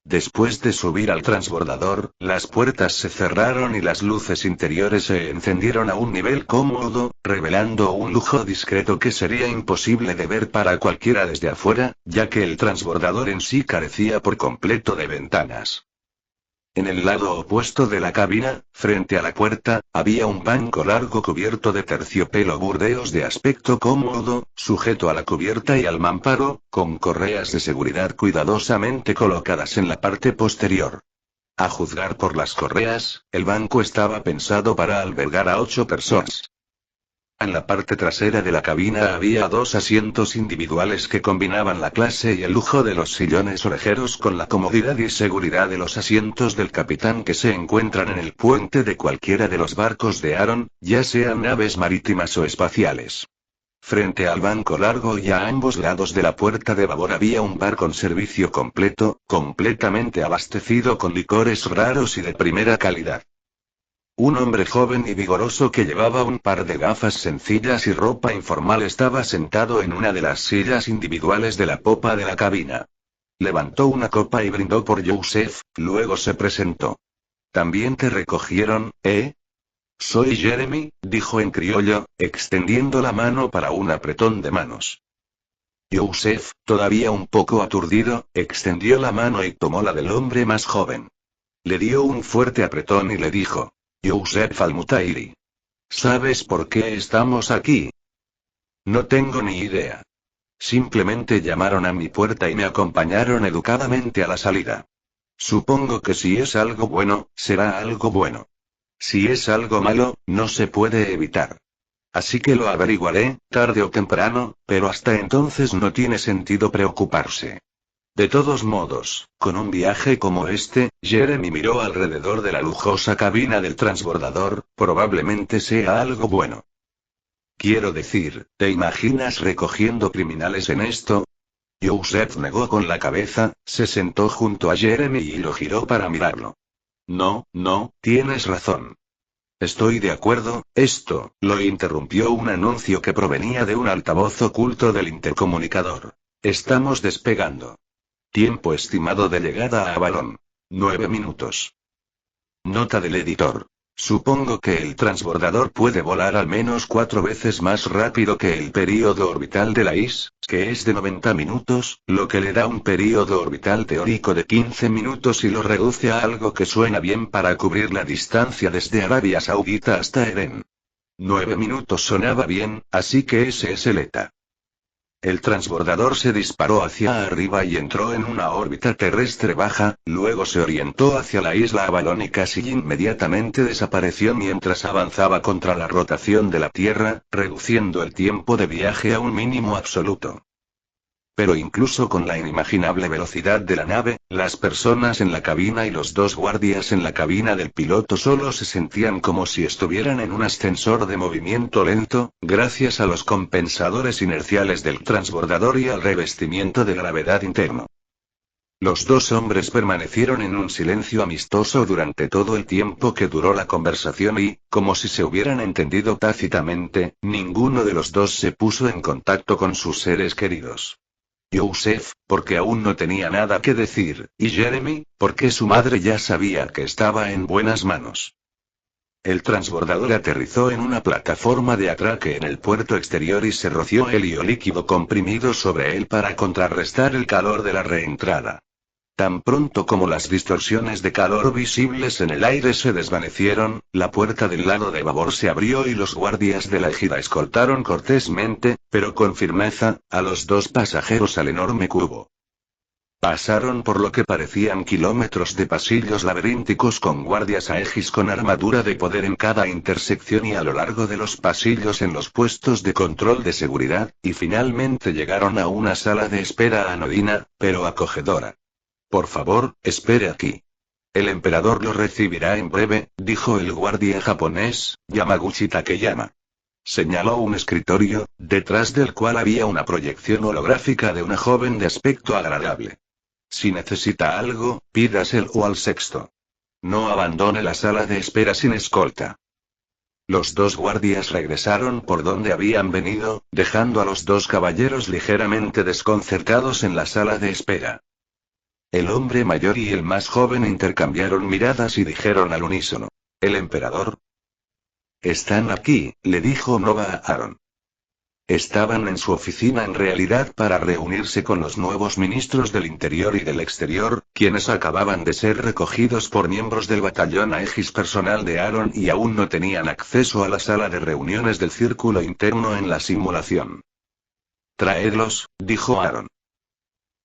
Después de subir al transbordador, las puertas se cerraron y las luces interiores se encendieron a un nivel cómodo, revelando un lujo discreto que sería imposible de ver para cualquiera desde afuera, ya que el transbordador en sí carecía por completo de ventanas. En el lado opuesto de la cabina, frente a la puerta, había un banco largo cubierto de terciopelo burdeos de aspecto cómodo, sujeto a la cubierta y al mamparo, con correas de seguridad cuidadosamente colocadas en la parte posterior. A juzgar por las correas, el banco estaba pensado para albergar a 8 personas. En la parte trasera de la cabina había 2 asientos individuales que combinaban la clase y el lujo de los sillones orejeros con la comodidad y seguridad de los asientos del capitán que se encuentran en el puente de cualquiera de los barcos de Aaron, ya sean naves marítimas o espaciales. Frente al banco largo y a ambos lados de la puerta de babor había un bar con servicio completo, completamente abastecido con licores raros y de primera calidad. Un hombre joven y vigoroso que llevaba un par de gafas sencillas y ropa informal estaba sentado en una de las sillas individuales de la popa de la cabina. Levantó una copa y brindó por Joseph, luego se presentó. ¿También te recogieron, eh? Soy Jeremy, dijo en criollo, extendiendo la mano para un apretón de manos. Joseph, todavía un poco aturdido, extendió la mano y tomó la del hombre más joven. Le dio un fuerte apretón y le dijo: Joseph Al-Mutairi. ¿Sabes por qué estamos aquí? No tengo ni idea. Simplemente llamaron a mi puerta y me acompañaron educadamente a la salida. Supongo que si es algo bueno, será algo bueno. Si es algo malo, no se puede evitar. Así que lo averiguaré, tarde o temprano, pero hasta entonces no tiene sentido preocuparse. De todos modos, con un viaje como este, Jeremy miró alrededor de la lujosa cabina del transbordador, probablemente sea algo bueno. Quiero decir, ¿te imaginas recogiendo criminales en esto? Joseph negó con la cabeza, se sentó junto a Jeremy y lo giró para mirarlo. No, tienes razón. Estoy de acuerdo, esto, lo interrumpió un anuncio que provenía de un altavoz oculto del intercomunicador. Estamos despegando. Tiempo estimado de llegada a Avalon: 9 minutos. Nota del editor. Supongo que el transbordador puede volar al menos 4 veces más rápido que el período orbital de la IS, que es de 90 minutos, lo que le da un período orbital teórico de 15 minutos y lo reduce a algo que suena bien para cubrir la distancia desde Arabia Saudita hasta Eren. 9 minutos sonaba bien, así que ese es el ETA. El transbordador se disparó hacia arriba y entró en una órbita terrestre baja, luego se orientó hacia la isla Avalon y casi inmediatamente desapareció mientras avanzaba contra la rotación de la Tierra, reduciendo el tiempo de viaje a un mínimo absoluto. Pero incluso con la inimaginable velocidad de la nave, las personas en la cabina y los dos guardias en la cabina del piloto solo se sentían como si estuvieran en un ascensor de movimiento lento, gracias a los compensadores inerciales del transbordador y al revestimiento de gravedad interno. Los dos hombres permanecieron en un silencio amistoso durante todo el tiempo que duró la conversación y, como si se hubieran entendido tácitamente, ninguno de los dos se puso en contacto con sus seres queridos. Joseph, porque aún no tenía nada que decir, y Jeremy, porque su madre ya sabía que estaba en buenas manos. El transbordador aterrizó en una plataforma de atraque en el puerto exterior y se roció helio líquido comprimido sobre él para contrarrestar el calor de la reentrada. Tan pronto como las distorsiones de calor visibles en el aire se desvanecieron, la puerta del lado de babor se abrió y los guardias de la égida escoltaron cortésmente, pero con firmeza, a los dos pasajeros al enorme cubo. Pasaron por lo que parecían kilómetros de pasillos laberínticos con guardias aegis con armadura de poder en cada intersección y a lo largo de los pasillos en los puestos de control de seguridad, y finalmente llegaron a una sala de espera anodina, pero acogedora. Por favor, espere aquí. El emperador lo recibirá en breve, dijo el guardia japonés, Yamaguchi Takeyama. Señaló un escritorio, detrás del cual había una proyección holográfica de una joven de aspecto agradable. Si necesita algo, pídaselo al sexto. No abandone la sala de espera sin escolta. Los dos guardias regresaron por donde habían venido, dejando a los dos caballeros ligeramente desconcertados en la sala de espera. El hombre mayor y el más joven intercambiaron miradas y dijeron al unísono: ¿El emperador? Están aquí, le dijo Nova a Aaron. Estaban en su oficina en realidad para reunirse con los nuevos ministros del Interior y del Exterior, quienes acababan de ser recogidos por miembros del batallón Aegis personal de Aaron y aún no tenían acceso a la sala de reuniones del círculo interno en la simulación. Traedlos, dijo Aaron.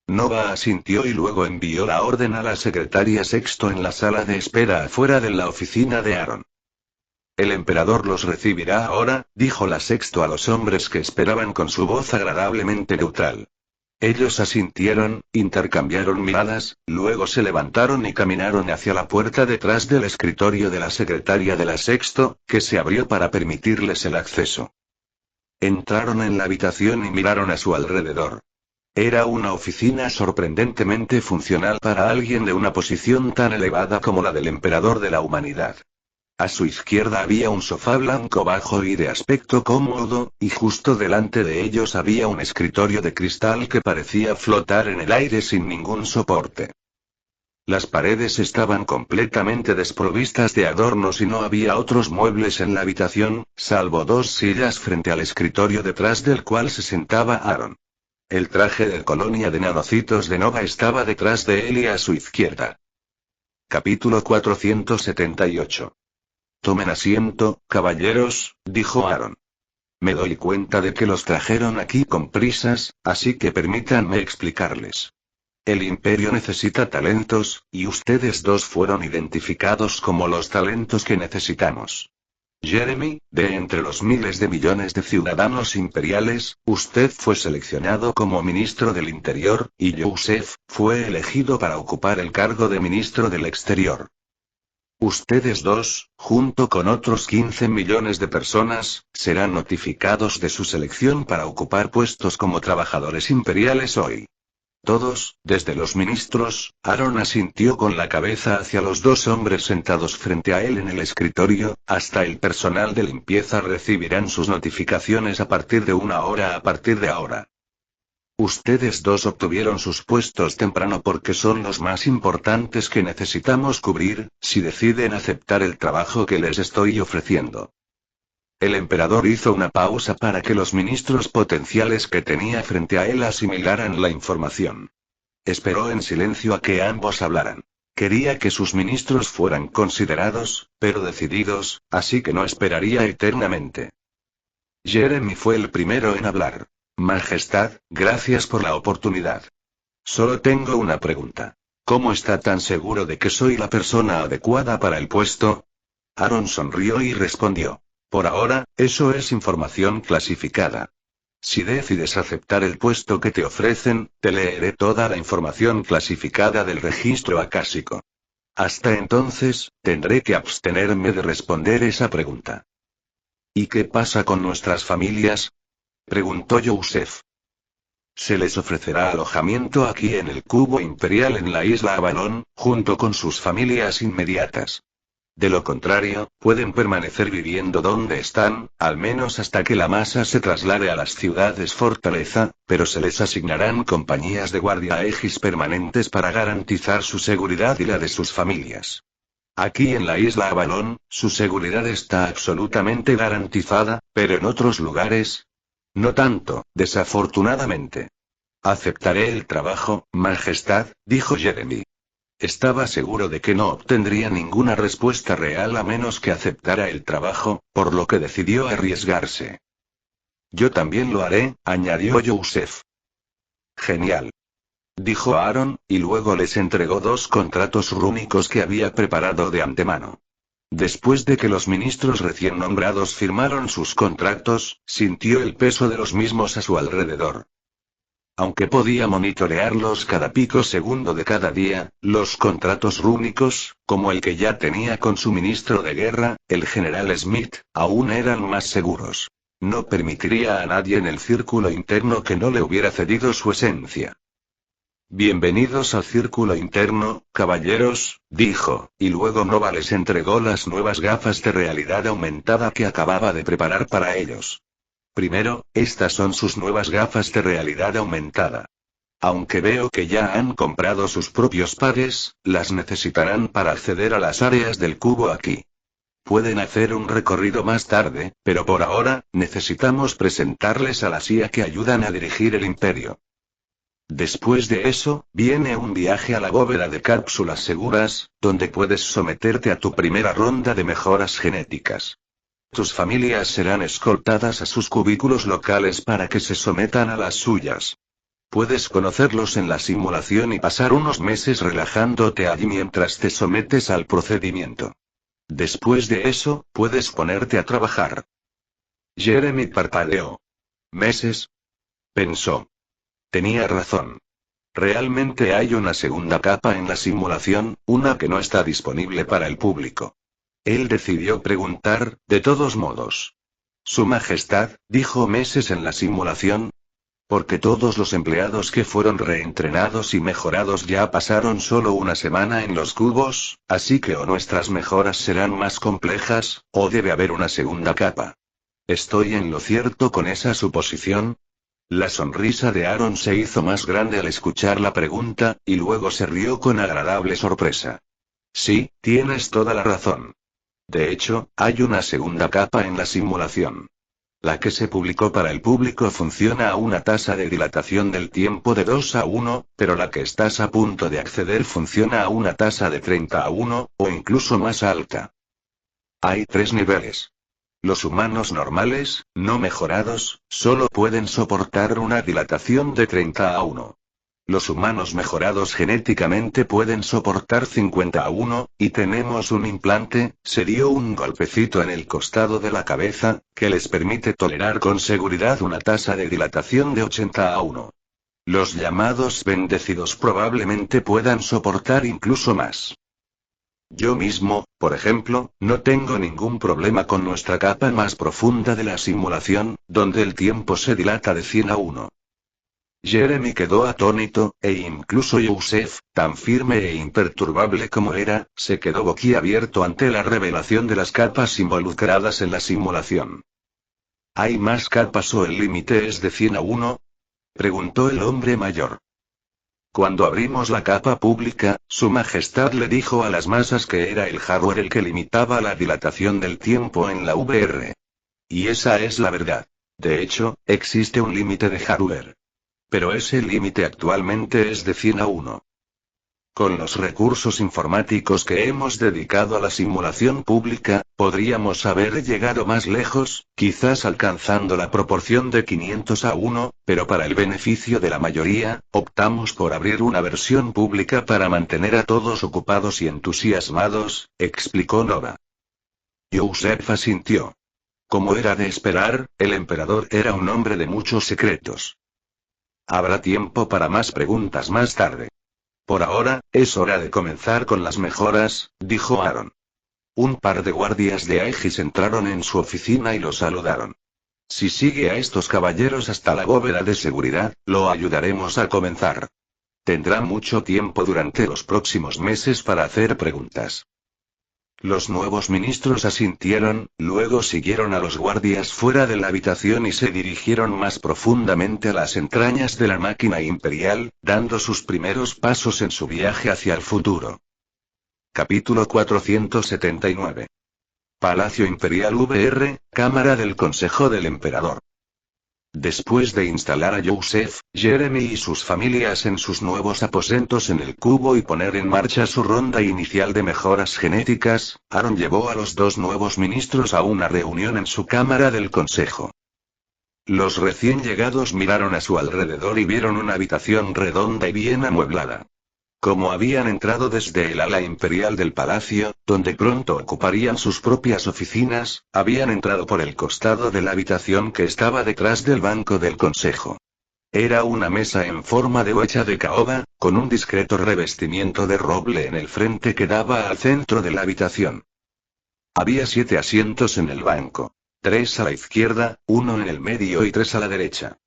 Nova asintió y luego envió la orden a la secretaria Sexto en la sala de espera afuera de la oficina de Aaron. El emperador los recibirá ahora, dijo la Sexto a los hombres que esperaban con su voz agradablemente neutral. Ellos asintieron, intercambiaron miradas, luego se levantaron y caminaron hacia la puerta detrás del escritorio de la secretaria de la Sexto, que se abrió para permitirles el acceso. Entraron en la habitación y miraron a su alrededor. Era una oficina sorprendentemente funcional para alguien de una posición tan elevada como la del emperador de la humanidad. A su izquierda había un sofá blanco bajo y de aspecto cómodo, y justo delante de ellos había un escritorio de cristal que parecía flotar en el aire sin ningún soporte. Las paredes estaban completamente desprovistas de adornos y no había otros muebles en la habitación, salvo dos sillas frente al escritorio detrás del cual se sentaba Aaron. El traje de colonia de nanocitos de Nova estaba detrás de él y a su izquierda. Capítulo 478. Tomen asiento, caballeros, dijo Aaron. Me doy cuenta de que los trajeron aquí con prisas, así que permítanme explicarles. El imperio necesita talentos, y ustedes dos fueron identificados como los talentos que necesitamos. Jeremy, de entre los miles de millones de ciudadanos imperiales, usted fue seleccionado como ministro del Interior, y Joseph fue elegido para ocupar el cargo de ministro del Exterior. Ustedes dos, junto con otros 15 millones de personas, serán notificados de su selección para ocupar puestos como trabajadores imperiales hoy. Todos, desde los ministros, Aaron asintió con la cabeza hacia los dos hombres sentados frente a él en el escritorio, hasta el personal de limpieza recibirán sus notificaciones a partir de 1 hora a partir de ahora. Ustedes dos obtuvieron sus puestos temprano porque son los más importantes que necesitamos cubrir, si deciden aceptar el trabajo que les estoy ofreciendo. El emperador hizo una pausa para que los ministros potenciales que tenía frente a él asimilaran la información. Esperó en silencio a que ambos hablaran. Quería que sus ministros fueran considerados, pero decididos, así que no esperaría eternamente. Jeremy fue el primero en hablar. Majestad, gracias por la oportunidad. Solo tengo una pregunta. ¿Cómo está tan seguro de que soy la persona adecuada para el puesto? Aaron sonrió y respondió. Por ahora, eso es información clasificada. Si decides aceptar el puesto que te ofrecen, te leeré toda la información clasificada del registro acásico. Hasta entonces, tendré que abstenerme de responder esa pregunta. ¿Y qué pasa con nuestras familias? Preguntó Joseph. Se les ofrecerá alojamiento aquí en el cubo imperial en la isla Avalon, junto con sus familias inmediatas. De lo contrario, pueden permanecer viviendo donde están, al menos hasta que la masa se traslade a las ciudades fortaleza, pero se les asignarán compañías de guardia Aegis permanentes para garantizar su seguridad y la de sus familias. Aquí en la isla Avalon, su seguridad está absolutamente garantizada, pero en otros lugares, no tanto, desafortunadamente. Aceptaré el trabajo, Majestad, dijo Jeremy. Estaba seguro de que no obtendría ninguna respuesta real a menos que aceptara el trabajo, por lo que decidió arriesgarse. Yo también lo haré, añadió Joseph. Genial. Dijo Aaron, y luego les entregó 2 contratos rúnicos que había preparado de antemano. Después de que los ministros recién nombrados firmaron sus contratos, sintió el peso de los mismos a su alrededor. Aunque podía monitorearlos cada pico segundo de cada día, los contratos rúnicos, como el que ya tenía con su ministro de guerra, el general Smith, aún eran más seguros. No permitiría a nadie en el círculo interno que no le hubiera cedido su esencia. Bienvenidos al círculo interno, caballeros, dijo, y luego Nova les entregó las nuevas gafas de realidad aumentada que acababa de preparar para ellos. Primero, estas son sus nuevas gafas de realidad aumentada. Aunque veo que ya han comprado sus propios pares, las necesitarán para acceder a las áreas del cubo aquí. Pueden hacer un recorrido más tarde, pero por ahora, necesitamos presentarles a la CIA que ayudan a dirigir el imperio. Después de eso, viene un viaje a la bóveda de cápsulas seguras, donde puedes someterte a tu primera ronda de mejoras genéticas. Tus familias serán escoltadas a sus cubículos locales para que se sometan a las suyas. Puedes conocerlos en la simulación y pasar unos meses relajándote allí mientras te sometes al procedimiento. Después de eso, puedes ponerte a trabajar. Jeremy parpadeó. ¿Meses? Pensó. Tenía razón. Realmente hay una segunda capa en la simulación, una que no está disponible para el público. Él decidió preguntar, de todos modos. Su Majestad, dijo meses en la simulación. Porque todos los empleados que fueron reentrenados y mejorados ya pasaron solo una semana en los cubos, así que o nuestras mejoras serán más complejas, o debe haber una segunda capa. ¿Estoy en lo cierto con esa suposición? La sonrisa de Aaron se hizo más grande al escuchar la pregunta, y luego se rió con agradable sorpresa. Sí, tienes toda la razón. De hecho, hay una segunda capa en la simulación. La que se publicó para el público funciona a una tasa de dilatación del tiempo de 2:1, pero la que estás a punto de acceder funciona a una tasa de 30:1, o incluso más alta. Hay 3 niveles. Los humanos normales, no mejorados, solo pueden soportar una dilatación de 30:1. Los humanos mejorados genéticamente pueden soportar 50:1, y tenemos un implante, se dio un golpecito en el costado de la cabeza, que les permite tolerar con seguridad una tasa de dilatación de 80:1. Los llamados bendecidos probablemente puedan soportar incluso más. Yo mismo, por ejemplo, no tengo ningún problema con nuestra capa más profunda de la simulación, donde el tiempo se dilata de 100:1. Jeremy quedó atónito, e incluso Joseph, tan firme e imperturbable como era, se quedó boquiabierto ante la revelación de las capas involucradas en la simulación. ¿Hay más capas o el límite es de 100:1? preguntó el hombre mayor. Cuando abrimos la capa pública, Su Majestad le dijo a las masas que era el hardware el que limitaba la dilatación del tiempo en la VR. Y esa es la verdad. De hecho, existe un límite de hardware. Pero ese límite actualmente es de 100 a 1. Con los recursos informáticos que hemos dedicado a la simulación pública, podríamos haber llegado más lejos, quizás alcanzando la proporción de 500 a 1, pero para el beneficio de la mayoría, optamos por abrir una versión pública para mantener a todos ocupados y entusiasmados, explicó Nova. Joseph asintió. Como era de esperar, el emperador era un hombre de muchos secretos. Habrá tiempo para más preguntas más tarde. Por ahora, es hora de comenzar con las mejoras, dijo Aaron. Un par de guardias de Aegis entraron en su oficina y lo saludaron. Si sigue a estos caballeros hasta la bóveda de seguridad, lo ayudaremos a comenzar. Tendrá mucho tiempo durante los próximos meses para hacer preguntas. Los nuevos ministros asintieron, luego siguieron a los guardias fuera de la habitación y se dirigieron más profundamente a las entrañas de la máquina imperial, dando sus primeros pasos en su viaje hacia el futuro. Capítulo 479. Palacio Imperial VR, Cámara del Consejo del Emperador. Después de instalar a Joseph, Jeremy y sus familias en sus nuevos aposentos en el cubo y poner en marcha su ronda inicial de mejoras genéticas, Aaron llevó a los dos nuevos ministros a una reunión en su cámara del consejo. Los recién llegados miraron a su alrededor y vieron una habitación redonda y bien amueblada. Como habían entrado desde el ala imperial del palacio, donde pronto ocuparían sus propias oficinas, habían entrado por el costado de la habitación que estaba detrás del banco del consejo. Era una mesa en forma de huecha de caoba, con un discreto revestimiento de roble en el frente que daba al centro de la habitación. Había 7 asientos en el banco. 3 a la izquierda, 1 en el medio y 3 a la derecha.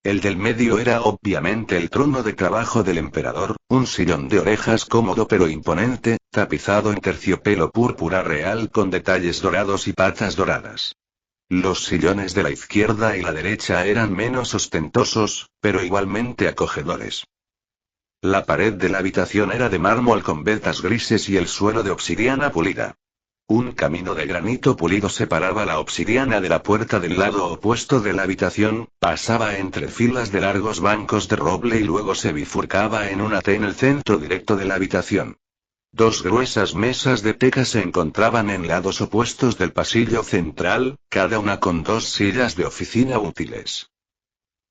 El del medio era obviamente el trono de trabajo del emperador, un sillón de orejas cómodo pero imponente, tapizado en terciopelo púrpura real con detalles dorados y patas doradas. Los sillones de la izquierda y la derecha eran menos ostentosos, pero igualmente acogedores. La pared de la habitación era de mármol con vetas grises y el suelo de obsidiana pulida. Un camino de granito pulido separaba la obsidiana de la puerta del lado opuesto de la habitación, pasaba entre filas de largos bancos de roble y luego se bifurcaba en una T en el centro directo de la habitación. 2 gruesas mesas de teca se encontraban en lados opuestos del pasillo central, cada una con 2 sillas de oficina útiles.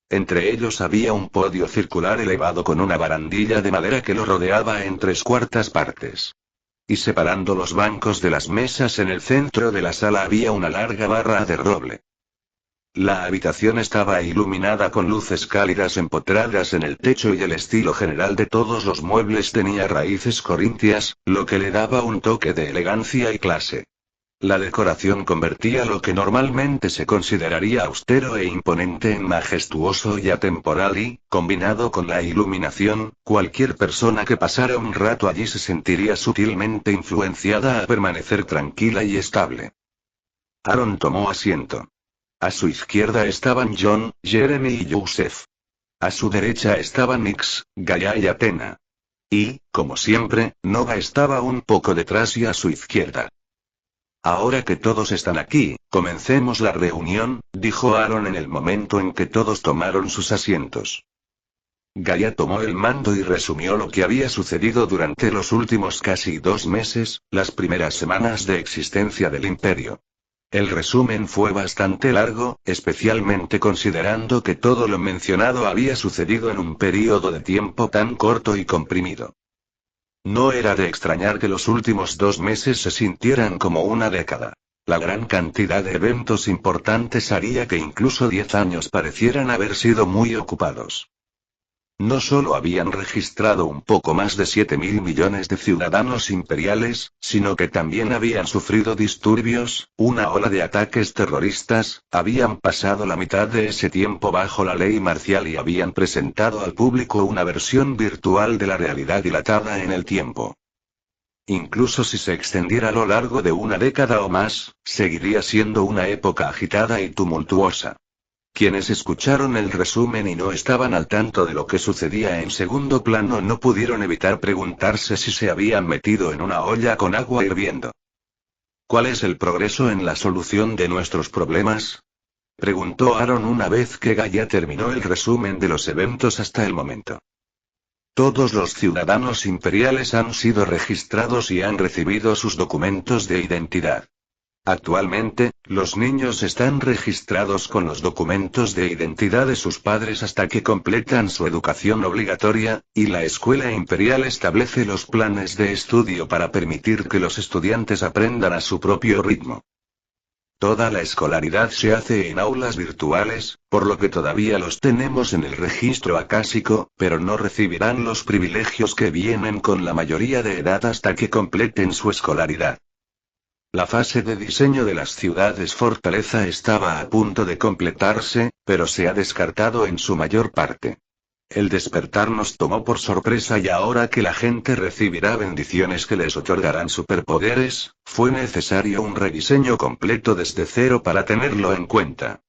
Entre ellos había un podio circular elevado con una barandilla de madera que lo rodeaba en 3/4 partes. Y separando los bancos de las mesas en el centro de la sala había una larga barra de roble. La habitación estaba iluminada con luces cálidas empotradas en el techo y el estilo general de todos los muebles tenía raíces corintias, lo que le daba un toque de elegancia y clase. La decoración convertía lo que normalmente se consideraría austero e imponente en majestuoso y atemporal y, combinado con la iluminación, cualquier persona que pasara un rato allí se sentiría sutilmente influenciada a permanecer tranquila y estable. Aaron tomó asiento. A su izquierda estaban John, Jeremy y Joseph. A su derecha estaban Nix, Gaia y Athena. Y, como siempre, Nova estaba un poco detrás y a su izquierda. Ahora que todos están aquí, comencemos la reunión, dijo Aaron en el momento en que todos tomaron sus asientos. Gaia tomó el mando y resumió lo que había sucedido durante los últimos casi 2 meses, las primeras semanas de existencia del imperio. El resumen fue bastante largo, especialmente considerando que todo lo mencionado había sucedido en un período de tiempo tan corto y comprimido. No era de extrañar que los últimos 2 meses se sintieran como una década. La gran cantidad de eventos importantes haría que incluso 10 años parecieran haber sido muy ocupados. No solo habían registrado un poco más de 7.000 millones de ciudadanos imperiales, sino que también habían sufrido disturbios, una ola de ataques terroristas, habían pasado la mitad de ese tiempo bajo la ley marcial y habían presentado al público una versión virtual de la realidad dilatada en el tiempo. Incluso si se extendiera a lo largo de una década o más, seguiría siendo una época agitada y tumultuosa. Quienes escucharon el resumen y no estaban al tanto de lo que sucedía en segundo plano no pudieron evitar preguntarse si se habían metido en una olla con agua hirviendo. ¿Cuál es el progreso en la solución de nuestros problemas? Preguntó Aaron una vez que Gaia terminó el resumen de los eventos hasta el momento. Todos los ciudadanos imperiales han sido registrados y han recibido sus documentos de identidad. Actualmente, los niños están registrados con los documentos de identidad de sus padres hasta que completan su educación obligatoria, y la escuela imperial establece los planes de estudio para permitir que los estudiantes aprendan a su propio ritmo. Toda la escolaridad se hace en aulas virtuales, por lo que todavía los tenemos en el registro acásico, pero no recibirán los privilegios que vienen con la mayoría de edad hasta que completen su escolaridad. La fase de diseño de las ciudades fortaleza estaba a punto de completarse, pero se ha descartado en su mayor parte. El despertar nos tomó por sorpresa y ahora que la gente recibirá bendiciones que les otorgarán superpoderes, fue necesario un rediseño completo desde cero para tenerlo en cuenta.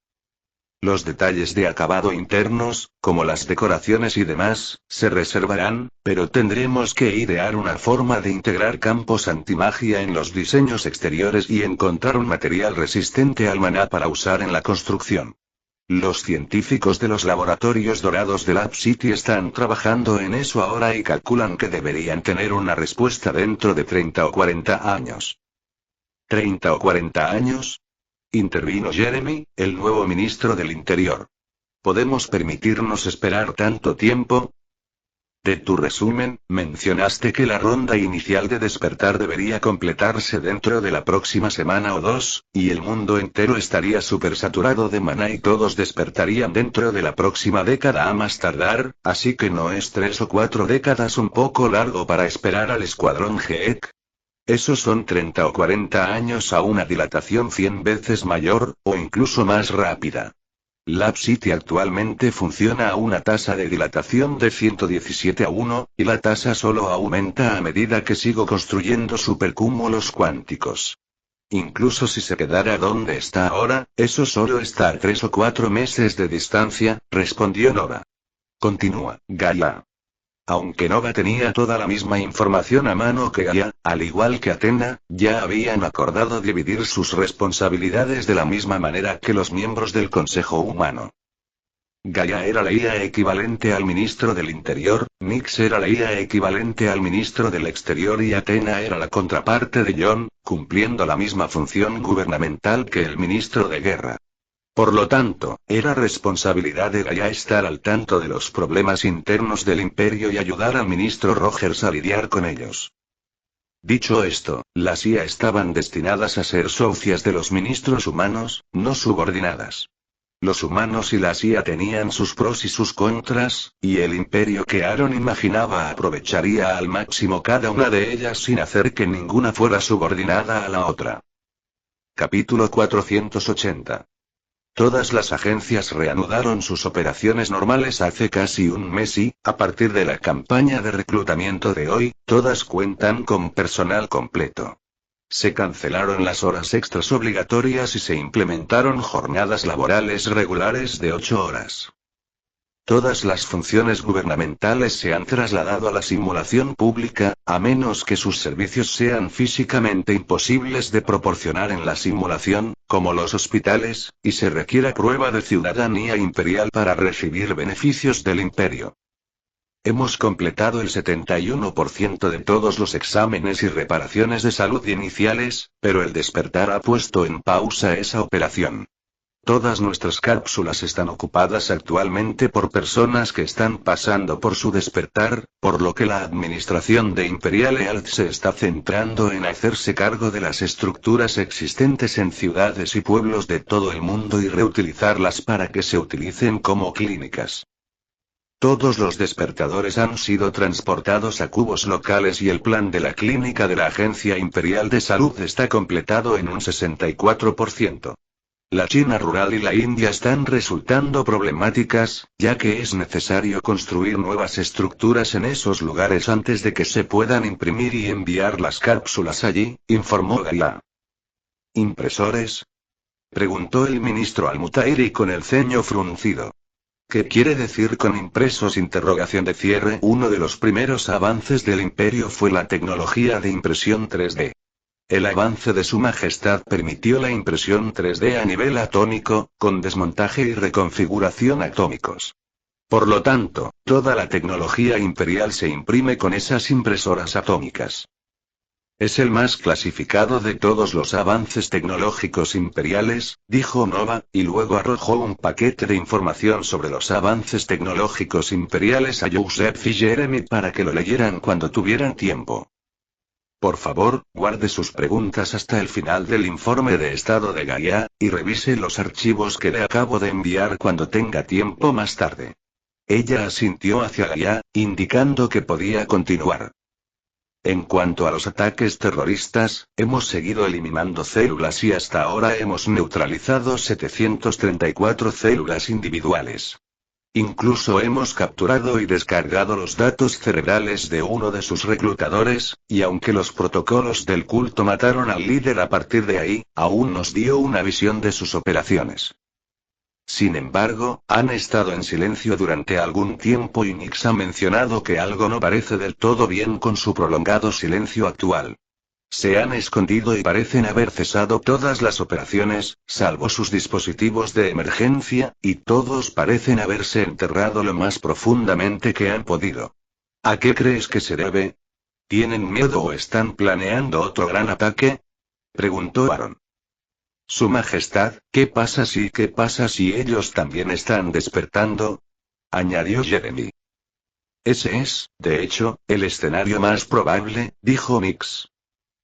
Los detalles de acabado internos, como las decoraciones y demás, se reservarán, pero tendremos que idear una forma de integrar campos antimagia en los diseños exteriores y encontrar un material resistente al maná para usar en la construcción. Los científicos de los laboratorios dorados de Lab City están trabajando en eso ahora y calculan que deberían tener una respuesta dentro de 30 o 40 años. ¿30 o 40 años? Intervino Jeremy, el nuevo ministro del Interior. ¿Podemos permitirnos esperar tanto tiempo? De tu resumen, mencionaste que la ronda inicial de despertar debería completarse dentro de la próxima semana o dos, y el mundo entero estaría supersaturado de maná y todos despertarían dentro de la próxima década a más tardar, así que no es 3 o 4 décadas un poco largo para esperar al escuadrón GEC. Esos son 30 o 40 años a una dilatación 100 veces mayor, o incluso más rápida. Lab City actualmente funciona a una tasa de dilatación de 117:1, y la tasa solo aumenta a medida que sigo construyendo supercúmulos cuánticos. Incluso si se quedara donde está ahora, eso solo está a 3 o 4 meses de distancia, respondió Nova. Continúa, Gaia. Aunque Nova tenía toda la misma información a mano que Gaia, al igual que Athena, ya habían acordado dividir sus responsabilidades de la misma manera que los miembros del Consejo Humano. Gaia era la IA equivalente al ministro del Interior, Nyx era la IA equivalente al ministro del Exterior y Athena era la contraparte de John, cumpliendo la misma función gubernamental que el ministro de Guerra. Por lo tanto, era responsabilidad de Gaia estar al tanto de los problemas internos del imperio y ayudar al ministro Rogers a lidiar con ellos. Dicho esto, las IA estaban destinadas a ser socias de los ministros humanos, no subordinadas. Los humanos y las IA tenían sus pros y sus contras, y el imperio que Aaron imaginaba aprovecharía al máximo cada una de ellas sin hacer que ninguna fuera subordinada a la otra. Capítulo 480. Todas las agencias reanudaron sus operaciones normales hace casi un mes y, a partir de la campaña de reclutamiento de hoy, todas cuentan con personal completo. Se cancelaron las horas extras obligatorias y se implementaron jornadas laborales regulares de 8 horas. Todas las funciones gubernamentales se han trasladado a la simulación pública, a menos que sus servicios sean físicamente imposibles de proporcionar en la simulación, como los hospitales, y se requiera prueba de ciudadanía imperial para recibir beneficios del imperio. Hemos completado el 71% de todos los exámenes y reparaciones de salud iniciales, pero el despertar ha puesto en pausa esa operación. Todas nuestras cápsulas están ocupadas actualmente por personas que están pasando por su despertar, por lo que la administración de Imperial Health se está centrando en hacerse cargo de las estructuras existentes en ciudades y pueblos de todo el mundo y reutilizarlas para que se utilicen como clínicas. Todos los despertadores han sido transportados a cubos locales y el plan de la clínica de la Agencia Imperial de Salud está completado en un 64%. La China rural y la India están resultando problemáticas, ya que es necesario construir nuevas estructuras en esos lugares antes de que se puedan imprimir y enviar las cápsulas allí, informó Gaia. ¿Impresores? Preguntó el ministro Al-Mutairi con el ceño fruncido. ¿Qué quiere decir con impresos? Interrogación de cierre. Uno de los primeros avances del imperio fue la tecnología de impresión 3D. El avance de Su Majestad permitió la impresión 3D a nivel atómico, con desmontaje y reconfiguración atómicos. Por lo tanto, toda la tecnología imperial se imprime con esas impresoras atómicas. Es el más clasificado de todos los avances tecnológicos imperiales, dijo Nova, y luego arrojó un paquete de información sobre los avances tecnológicos imperiales a Joseph y Jeremy para que lo leyeran cuando tuvieran tiempo. Por favor, guarde sus preguntas hasta el final del informe de estado de Gaia, y revise los archivos que le acabo de enviar cuando tenga tiempo más tarde. Ella asintió hacia Gaia, indicando que podía continuar. En cuanto a los ataques terroristas, hemos seguido eliminando células y hasta ahora hemos neutralizado 734 células individuales. Incluso hemos capturado y descargado los datos cerebrales de uno de sus reclutadores, y aunque los protocolos del culto mataron al líder a partir de ahí, aún nos dio una visión de sus operaciones. Sin embargo, han estado en silencio durante algún tiempo y Nix ha mencionado que algo no parece del todo bien con su prolongado silencio actual. Se han escondido y parecen haber cesado todas las operaciones, salvo sus dispositivos de emergencia, y todos parecen haberse enterrado lo más profundamente que han podido. ¿A qué crees que se debe? ¿Tienen miedo o están planeando otro gran ataque? Preguntó Aaron. Su Majestad, ¿qué pasa si ellos también están despertando? Añadió Jeremy. Ese es, de hecho, el escenario más probable, dijo Nix.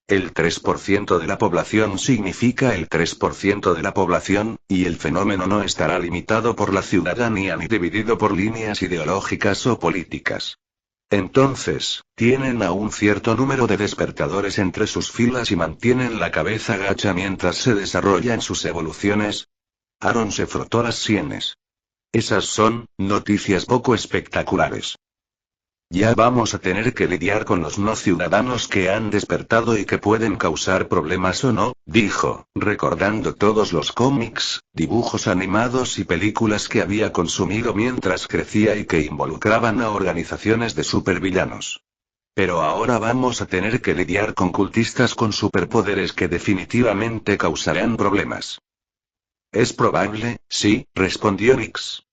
El 3% de la población significa el 3% de la población, y el fenómeno no estará limitado por la ciudadanía ni dividido por líneas ideológicas o políticas. Entonces, tienen a un cierto número de despertadores entre sus filas y mantienen la cabeza gacha mientras se desarrollan sus evoluciones. Aaron se frotó las sienes. Esas son noticias poco espectaculares. Ya vamos a tener que lidiar con los no ciudadanos que han despertado y que pueden causar problemas o no, dijo, recordando todos los cómics, dibujos animados y películas que había consumido mientras crecía y que involucraban a organizaciones de supervillanos. Pero ahora vamos a tener que lidiar con cultistas con superpoderes que definitivamente causarán problemas. Es probable, sí, respondió Nix.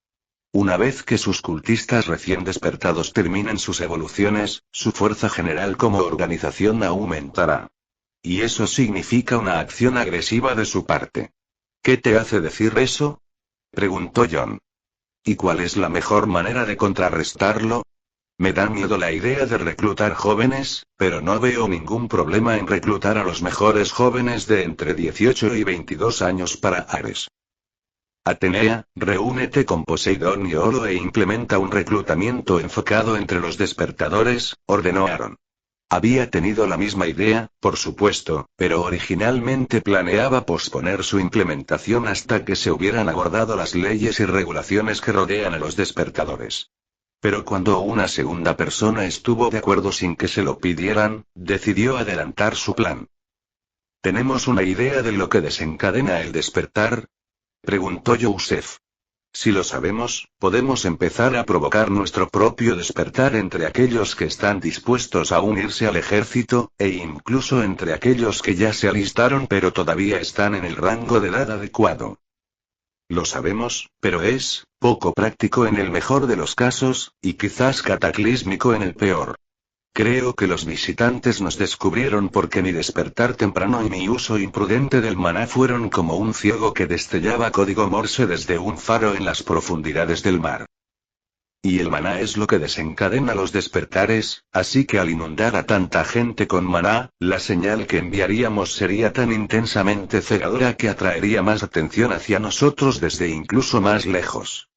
Una vez que sus cultistas recién despertados terminen sus evoluciones, su fuerza general como organización aumentará. Y eso significa una acción agresiva de su parte. ¿Qué te hace decir eso? Preguntó John. ¿Y cuál es la mejor manera de contrarrestarlo? Me da miedo la idea de reclutar jóvenes, pero no veo ningún problema en reclutar a los mejores jóvenes de entre 18 y 22 años para Ares. Atenea, reúnete con Poseidón y Oro e implementa un reclutamiento enfocado entre los despertadores, ordenó Aaron. Había tenido la misma idea, por supuesto, pero originalmente planeaba posponer su implementación hasta que se hubieran abordado las leyes y regulaciones que rodean a los despertadores. Pero cuando una segunda persona estuvo de acuerdo sin que se lo pidieran, decidió adelantar su plan. ¿Tenemos una idea de lo que desencadena el despertar?, preguntó Joseph. Si lo sabemos, podemos empezar a provocar nuestro propio despertar entre aquellos que están dispuestos a unirse al ejército, e incluso entre aquellos que ya se alistaron pero todavía están en el rango de edad adecuado. Lo sabemos, pero es poco práctico en el mejor de los casos, y quizás cataclísmico en el peor. Creo que los visitantes nos descubrieron porque mi despertar temprano y mi uso imprudente del maná fueron como un ciego que destellaba código Morse desde un faro en las profundidades del mar. Y el maná es lo que desencadena los despertares, así que al inundar a tanta gente con maná, la señal que enviaríamos sería tan intensamente cegadora que atraería más atención hacia nosotros desde incluso más lejos.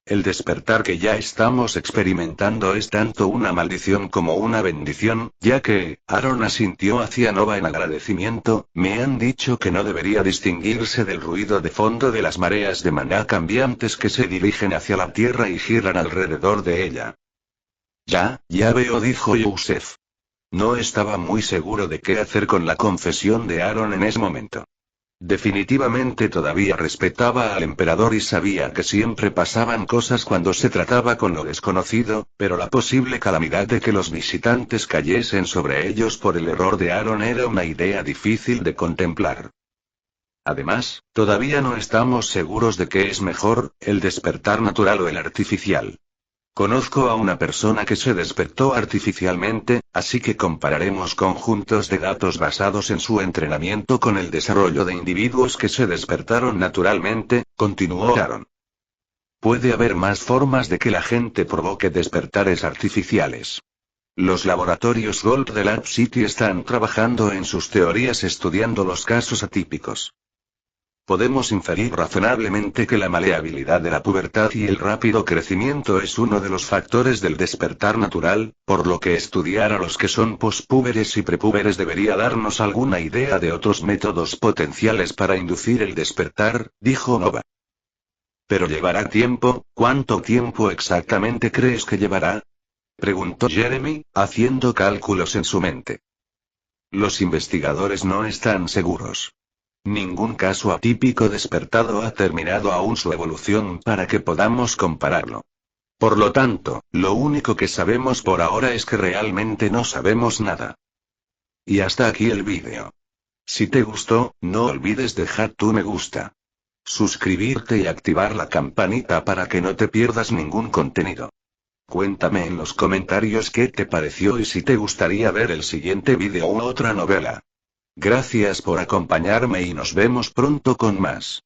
El despertar que ya estamos experimentando es tanto una maldición como una bendición, ya que, Aaron asintió hacia Nova en agradecimiento, me han dicho que no debería distinguirse del ruido de fondo de las mareas de maná cambiantes que se dirigen hacia la Tierra y giran alrededor de ella. Ya veo, dijo Joseph. No estaba muy seguro de qué hacer con la confesión de Aaron en ese momento. Definitivamente todavía respetaba al emperador y sabía que siempre pasaban cosas cuando se trataba con lo desconocido, pero la posible calamidad de que los visitantes cayesen sobre ellos por el error de Aaron era una idea difícil de contemplar. Además, todavía no estamos seguros de qué es mejor, el despertar natural o el artificial. Conozco a una persona que se despertó artificialmente, así que compararemos conjuntos de datos basados en su entrenamiento con el desarrollo de individuos que se despertaron naturalmente, continuó Aaron. Puede haber más formas de que la gente provoque despertares artificiales. Los laboratorios Gold de Lab City están trabajando en sus teorías estudiando los casos atípicos. Podemos inferir razonablemente que la maleabilidad de la pubertad y el rápido crecimiento es uno de los factores del despertar natural, por lo que estudiar a los que son pospúberes y prepúberes debería darnos alguna idea de otros métodos potenciales para inducir el despertar, dijo Nova. Pero llevará tiempo, ¿cuánto tiempo exactamente crees que llevará? Preguntó Jeremy, haciendo cálculos en su mente. Los investigadores no están seguros. Ningún caso atípico despertado ha terminado aún su evolución para que podamos compararlo. Por lo tanto, lo único que sabemos por ahora es que realmente no sabemos nada. Y hasta aquí el vídeo. Si te gustó, no olvides dejar tu me gusta, suscribirte y activar la campanita para que no te pierdas ningún contenido. Cuéntame en los comentarios qué te pareció y si te gustaría ver el siguiente vídeo u otra novela. Gracias por acompañarme y nos vemos pronto con más.